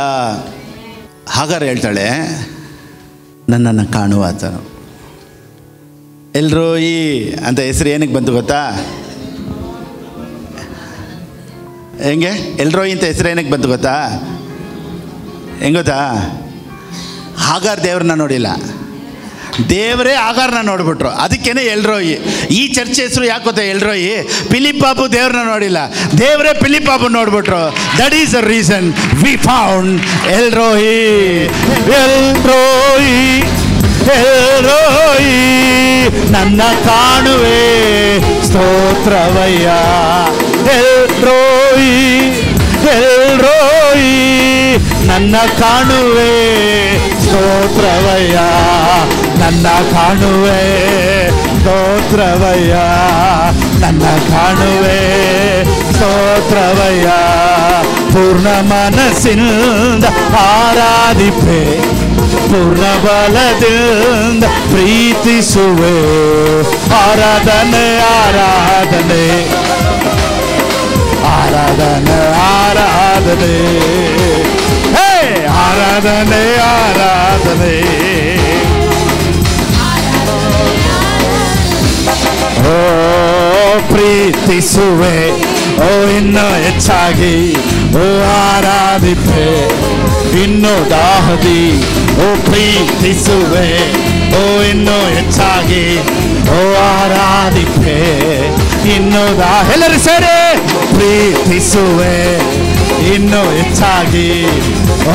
ಹಾಗಾದ್ರೆ ಹೇಳ್ತಾಳೆ, ನನ್ನನ್ನು ಕಾಣುವ ಆತನು. ಎಲ್ರೋಯಿ ಅಂತ ಹೆಸರು ಏನಕ್ಕೆ ಬಂತು ಗೊತ್ತಾ? ಹೆಂಗೆ ಎಲ್ರೋಯಿ ಅಂತ ಹೆಸರು ಏನಕ್ಕೆ ಬಂತು ಗೊತ್ತಾ? ಹೆಂಗೆ ಗೊತ್ತಾ? ಆಗಾರ್ ದೇವ್ರನ್ನ ನೋಡಿಲ್ಲ, ದೇವರೇ ಆಗಾರನ್ನ ನೋಡ್ಬಿಟ್ರು, ಅದಕ್ಕೇನೆ ಎಲ್ರೋಯಿ. ಈ ಚರ್ಚೆ ಹೆಸರು ಯಾಕೆ ಗೊತ್ತಾ? ಎಲ್ರೋಯಿ. ಫಿಲಿಪ್ ಬಾಬು ದೇವ್ರನ್ನ ನೋಡಿಲ್ಲ, ದೇವರೇ ಫಿಲಿಪ್ ಬಾಬು ನೋಡ್ಬಿಟ್ರು. That is the reason we found El Roi. El Roi El Roi ನನ್ನ ಕಾಣುವೆ ಸ್ತೋತ್ರವಯ್ಯ. ಎಲ್ರೋಯಿ ಎಲ್ರೋಯಿ ನನ್ನ ಕಾಣುವೆ ಸ್ತೋತ್ರವಯ್ಯ. ನನ್ನ ಕಾಣುವೆ ಸ್ತೋತ್ರವಯ್ಯ. ನನ್ನ ಕಾಣುವೆ ಸ್ತೋತ್ರವಯ್ಯ. ಪೂರ್ಣ ಮನಸ್ಸಿನಿಂದ ಆರಾಧಿಪೆ, ಪೂರ್ಣ ಬಲದಿಂದ ಪ್ರೀತಿಸುವೆ. ಆರಾಧನೆ ಆರಾಧನೆ ಆರಾಧನೆ ಆರಾಧನೆ, ಹೇ ಆರಾಧನೆ ಆರಾಧನೆ. ಓ ಪ್ರೀತಿಸುವೆ, ಓ ಇನ್ನೂ ಹೆಚ್ಚಾಗಿ, ಓ ಆರಾಧಿಪೆ ಇನ್ನೂ ದಾಹದಿ. ಓ ಪ್ರೀತಿಸುವೆ, ಓ ಇನ್ನೂ ಹೆಚ್ಚಾಗಿ, ಓ ಆರಾಧಿಪೆ ಇನ್ನೂ ಎಲ್ಲರೂ ಸೇರಿ ಪ್ರೀತಿಸುವೆ ಇನ್ನೂ ಹೆಚ್ಚಾಗಿ,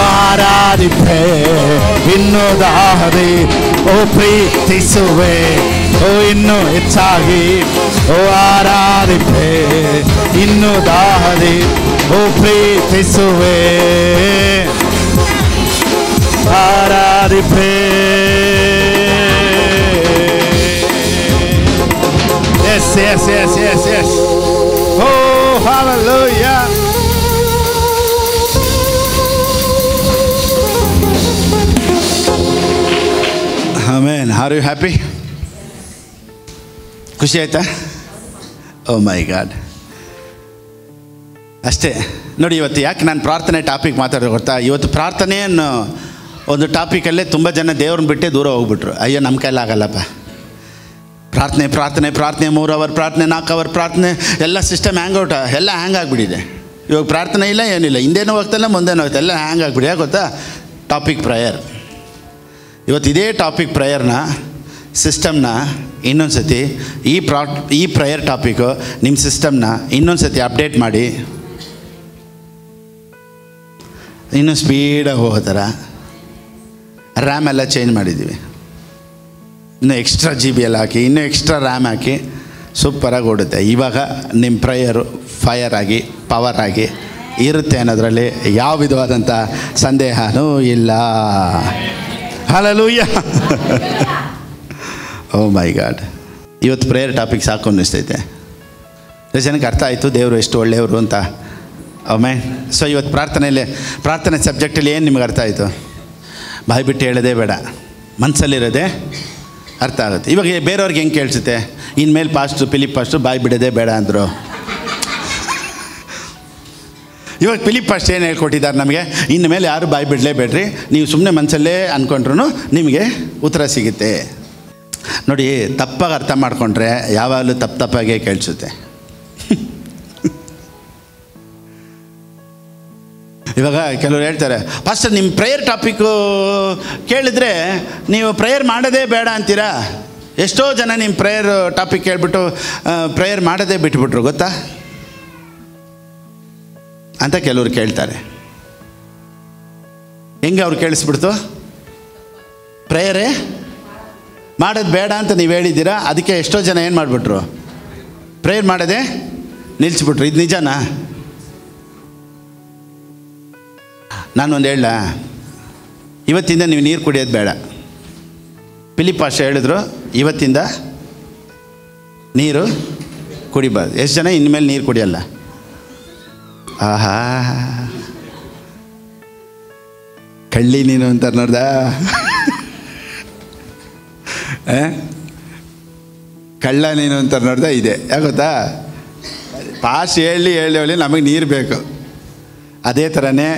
ಆರಾಧಿಪೆ ಇನ್ನೂ ದಾಹದಿ. ಓ ಪ್ರೀತಿಸುವೆ, ಓ ಇನ್ನೂ ಹೆಚ್ಚಾಗಿ, ಓ ಆರಾಧಿಪೆ ಇನ್ನೂ ದಾಹದಿ. ಓ ಪ್ರೀತಿಸುವೆ ಆರಾಧಿಪೆ. Yes, yes, yes, yes, yes. Oh, hallelujah. Amen. Are you happy? ಖುಷಿ ಆಯ್ತಾ? ಓ ಮೈ ಗಾಡ್. ಅಷ್ಟೇ ನೋಡಿ, ಇವತ್ತು ಯಾಕೆ ನಾನು ಪ್ರಾರ್ಥನೆ ಟಾಪಿಕ್ ಮಾತಾಡೋದು ಗೊತ್ತಾ? ಇವತ್ತು ಪ್ರಾರ್ಥನೆಯನ್ನು ಒಂದು ಟಾಪಿಕಲ್ಲೇ ತುಂಬ ಜನ ದೇವ್ರನ್ನ ಬಿಟ್ಟೇ ದೂರ ಹೋಗ್ಬಿಟ್ರು. ಅಯ್ಯೋ ನಮ್ಮ ಕೈಲಾಗಲ್ಲಪ್ಪ, ಪ್ರಾರ್ಥನೆ ಪ್ರಾರ್ಥನೆ ಪ್ರಾರ್ಥನೆ 3 ಅವರ್ ಪ್ರಾರ್ಥನೆ 4 ಅವರ್ ಪ್ರಾರ್ಥನೆ, ಎಲ್ಲ ಸಿಸ್ಟಮ್ ಎಲ್ಲ ಹ್ಯಾಂಗ್ ಆಗಿಬಿಟ್ಟಿದೆ. ಇವಾಗ ಪ್ರಾರ್ಥನೆ ಇಲ್ಲ ಏನಿಲ್ಲ, ಹಿಂದೇನೂ ಹೋಗ್ತಲ್ಲ ಮುಂದೇನೂ ಹೋಗ್ತಾ, ಎಲ್ಲ ಹ್ಯಾಂಗ್ ಆಗಿಬಿಡಿ. ಯಾಕೆ ಗೊತ್ತಾ? Topic prayer. ಇವತ್ತು ಇದೇ ಟಾಪಿಕ್ ಪ್ರೇಯರ್ನ ಸಿಸ್ಟಮ್ನ ಇನ್ನೊಂದು ಸತಿ ಈ ಪ್ರೇಯರ್ ಟಾಪಿಕ್ಕು ನಿಮ್ಮ ಸಿಸ್ಟಮ್ನ ಇನ್ನೊಂದು ಸತಿ ಅಪ್ಡೇಟ್ ಮಾಡಿ ಇನ್ನೂ ಸ್ಪೀಡಾಗಿ ಹೋಗೋ ಥರ ರ್ಯಾಮ್ ಎಲ್ಲ ಚೇಂಜ್ ಮಾಡಿದ್ದೀವಿ. ಇನ್ನೂ ಎಕ್ಸ್ಟ್ರಾ GB ಎಲ್ಲ ಹಾಕಿ, ಇನ್ನೂ ಎಕ್ಸ್ಟ್ರಾ ರ್ಯಾಮ್ ಹಾಕಿ ಸೂಪರಾಗಿ ಓಡುತ್ತೆ. ಇವಾಗ ನಿಮ್ಮ ಪ್ರೇಯರು ಫೈರ್ ಆಗಿ ಪವರ್ ಆಗಿ ಇರುತ್ತೆ ಅನ್ನೋದರಲ್ಲಿ ಯಾವ ವಿಧವಾದಂಥ ಸಂದೇಹನೂ ಇಲ್ಲ. ಹಲ್ಲೆಲೂಯಾ. O my god. ಇವತ್ತು ಪ್ರೇಯರ್ ಟಾಪಿಕ್ ಸಾಕು ಅನ್ನಿಸ್ತೈತೆ. ಜನಕ್ಕೆ ಅರ್ಥ ಆಯಿತು ದೇವರು ಎಷ್ಟು ಒಳ್ಳೆಯವರು ಅಂತ. ಆಮೇನ್. ಸೊ ಇವತ್ತು ಪ್ರಾರ್ಥನೆ ಸಬ್ಜೆಕ್ಟಲ್ಲಿ ಏನು ನಿಮ್ಗೆ ಅರ್ಥ ಆಯಿತು? ಬಾಯಿ ಬಿಟ್ಟು ಹೇಳೋದೇ ಬೇಡ, ಮನಸ್ಸಲ್ಲಿರೋದೇ ಅರ್ಥ ಆಗುತ್ತೆ. ಇವಾಗ ಬೇರೆಯವ್ರಿಗೆ ಹೆಂಗೆ ಕೇಳಿಸುತ್ತೆ? ಇನ್ಮೇಲೆ ಫಿಲಿಪ್ ಪಾಸ್ಟ್ರು ಬಾಯಿ ಬಿಡೋದೇ ಬೇಡ ಅಂದರು. ಇವಾಗ ಫಿಲಿಪ್ ಪಾಸ್ಟ್ ಏನು ಹೇಳ್ಕೊಟ್ಟಿದ್ದಾರೆ ನಮಗೆ, ಇನ್ನು ಮೇಲೆ ಯಾರು ಬಾಯಿ ಬಿಡಲೇಬೇಡ್ರಿ, ನೀವು ಸುಮ್ಮನೆ ಮನಸ್ಸಲ್ಲೇ ಅಂದ್ಕೊಂಡ್ರು ನಿಮಗೆ ಉತ್ತರ ಸಿಗುತ್ತೆ. ನೋಡಿ, ತಪ್ಪಾಗಿ ಅರ್ಥ ಮಾಡಿಕೊಂಡ್ರೆ ಯಾವಾಗಲೂ ತಪ್ಪಾಗೇ ಕೇಳಿಸುತ್ತೆ. ಇವಾಗ ಕೆಲವರು ಹೇಳ್ತಾರೆ, ಫಸ್ಟ್ ನಿಮ್ಮ ಪ್ರೇಯರ್ ಟಾಪಿಕ್ಕು ಕೇಳಿದ್ರೆ ನೀವು ಪ್ರೇಯರ್ ಮಾಡೋದೇ ಬೇಡ ಅಂತೀರಾ. ಎಷ್ಟೋ ಜನ ನಿಮ್ಮ ಪ್ರೇಯರ್ ಟಾಪಿಕ್ ಕೇಳಿಬಿಟ್ಟು ಪ್ರೇಯರ್ ಮಾಡೋದೇ ಬಿಟ್ಬಿಟ್ರು ಗೊತ್ತಾ ಅಂತ ಕೆಲವರು ಕೇಳ್ತಾರೆ. ಹೆಂಗೆ ಅವ್ರು ಕೇಳಿಸ್ಬಿಡ್ತು, ಪ್ರೇಯರೇ ಮಾಡೋದು ಬೇಡ ಅಂತ ನೀವು ಹೇಳಿದ್ದೀರಾ, ಅದಕ್ಕೆ ಎಷ್ಟೋ ಜನ ಏನು ಮಾಡಿಬಿಟ್ರು, ಪ್ರೇಯರ್ ಮಾಡೋದೇ ನಿಲ್ಲಿಸ್ಬಿಟ್ರು. ಇದು ನಿಜನಾ? ನಾನೊಂದು ಹೇಳ, ಇವತ್ತಿಂದ ನೀವು ನೀರು ಕುಡಿಯೋದು ಬೇಡ. ಫಿಲಿಪ್ ಪಾಸ್ಟರ್ ಹೇಳಿದ್ರು, ಇವತ್ತಿಂದ ನೀರು ಕುಡಿಬಾರ್ದು. ಎಷ್ಟು ಜನ ಇನ್ಮೇಲೆ ನೀರು ಕುಡಿಯಲ್ಲ? ಆಹಾ, ಕಳ್ಳಿ ನೀನು ಅಂತಾರೆ ನೋಡ್ದ. ಕಳ್ಳ ನೀನು ಅಂತಾರೆ ನೋಡ್ದ. ಇದೆ ಯಾಗೊತ್ತಾ, ಪಾಸ್ಟ್ ಹೇಳಿ ನಮಗೆ ನೀರು ಬೇಕು. ಅದೇ ಥರನೇ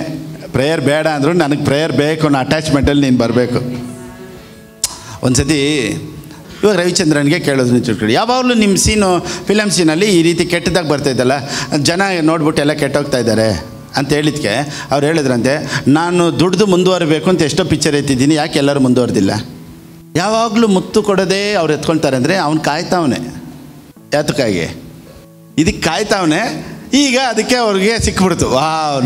ಪ್ರೇಯರ್ ಬೇಡ ಅಂದರೂ ನನಗೆ ಪ್ರೇಯರ್ ಬೇಕು ಅನ್ನೋ ಅಟ್ಯಾಚ್ಮೆಂಟಲ್ಲಿ ನೀನು ಬರಬೇಕು. ಒಂದು ಸತಿ ಇವಾಗ ರವಿಚಂದ್ರನ್ಗೆ ಕೇಳೋದು ನಿಂತಿರ್ಕೊಳ್ಳಿ, ಯಾವಾಗಲೂ ನಿಮ್ಮ ಫಿಲಮ್ ಸೀನಲ್ಲಿ ಈ ರೀತಿ ಕೆಟ್ಟದಾಗ ಬರ್ತಾಯಿದ್ದಲ್ಲ, ಜನ ನೋಡ್ಬಿಟ್ಟು ಎಲ್ಲ ಕೆಟ್ಟೋಗ್ತಾ ಇದ್ದಾರೆ ಅಂತ ಹೇಳಿದ್ಕೆ ಅವ್ರು ಹೇಳಿದ್ರಂತೆ, ನಾನು ದುಡ್ದು ಮುಂದುವರಬೇಕು ಅಂತ ಎಷ್ಟೋ ಪಿಕ್ಚರ್ ಎತ್ತಿದ್ದೀನಿ, ಯಾಕೆ ಎಲ್ಲರೂ ಮುಂದುವರೆದಿಲ್ಲ? ಯಾವಾಗಲೂ ಮುತ್ತು ಕೊಡೋದೇ ಅವ್ರು ಎತ್ಕೊಳ್ತಾರೆ ಅಂದರೆ ಅವ್ನು ಕಾಯ್ತಾವನೆ. ಯಾತಕ್ಕಾಗಿ? ಇದಕ್ಕೆ ಕಾಯ್ತಾವನೆ. ಈಗ ಅದಕ್ಕೆ ಅವ್ರಿಗೆ ಸಿಕ್ಬಿಡ್ತು.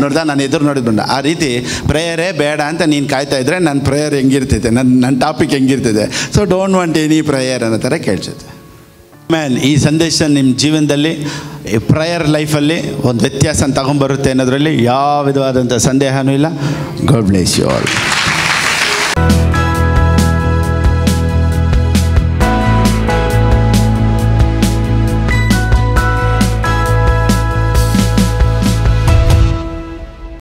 ನೋಡ್ದ, ನಾನು ಎದುರು ನೋಡಿದ್ಬಿಡ. ಆ ರೀತಿ ಪ್ರೇಯರೇ ಬೇಡ ಅಂತ ನೀನು ಕಾಯ್ತಾ ಇದ್ದರೆ ನನ್ನ ಪ್ರೇಯರ್ ಹೆಂಗಿರ್ತೈತೆ, ನನ್ನ ಟಾಪಿಕ್ ಹೆಂಗಿರ್ತದೆ. So don't want any prayer ಅನ್ನೋ ಥರ ಕೇಳಿಸುತ್ತೆ. ಮ್ಯಾನ್, ಈ ಸಂದೇಶ ನಿಮ್ಮ ಜೀವನದಲ್ಲಿ ಪ್ರೇಯರ್ ಲೈಫಲ್ಲಿ ಒಂದು ವ್ಯತ್ಯಾಸ ತಗೊಂಬರುತ್ತೆ ಅನ್ನೋದರಲ್ಲಿ ಯಾವ ವಿಧವಾದಂಥ ಸಂದೇಹನೂ ಇಲ್ಲ. God bless you all.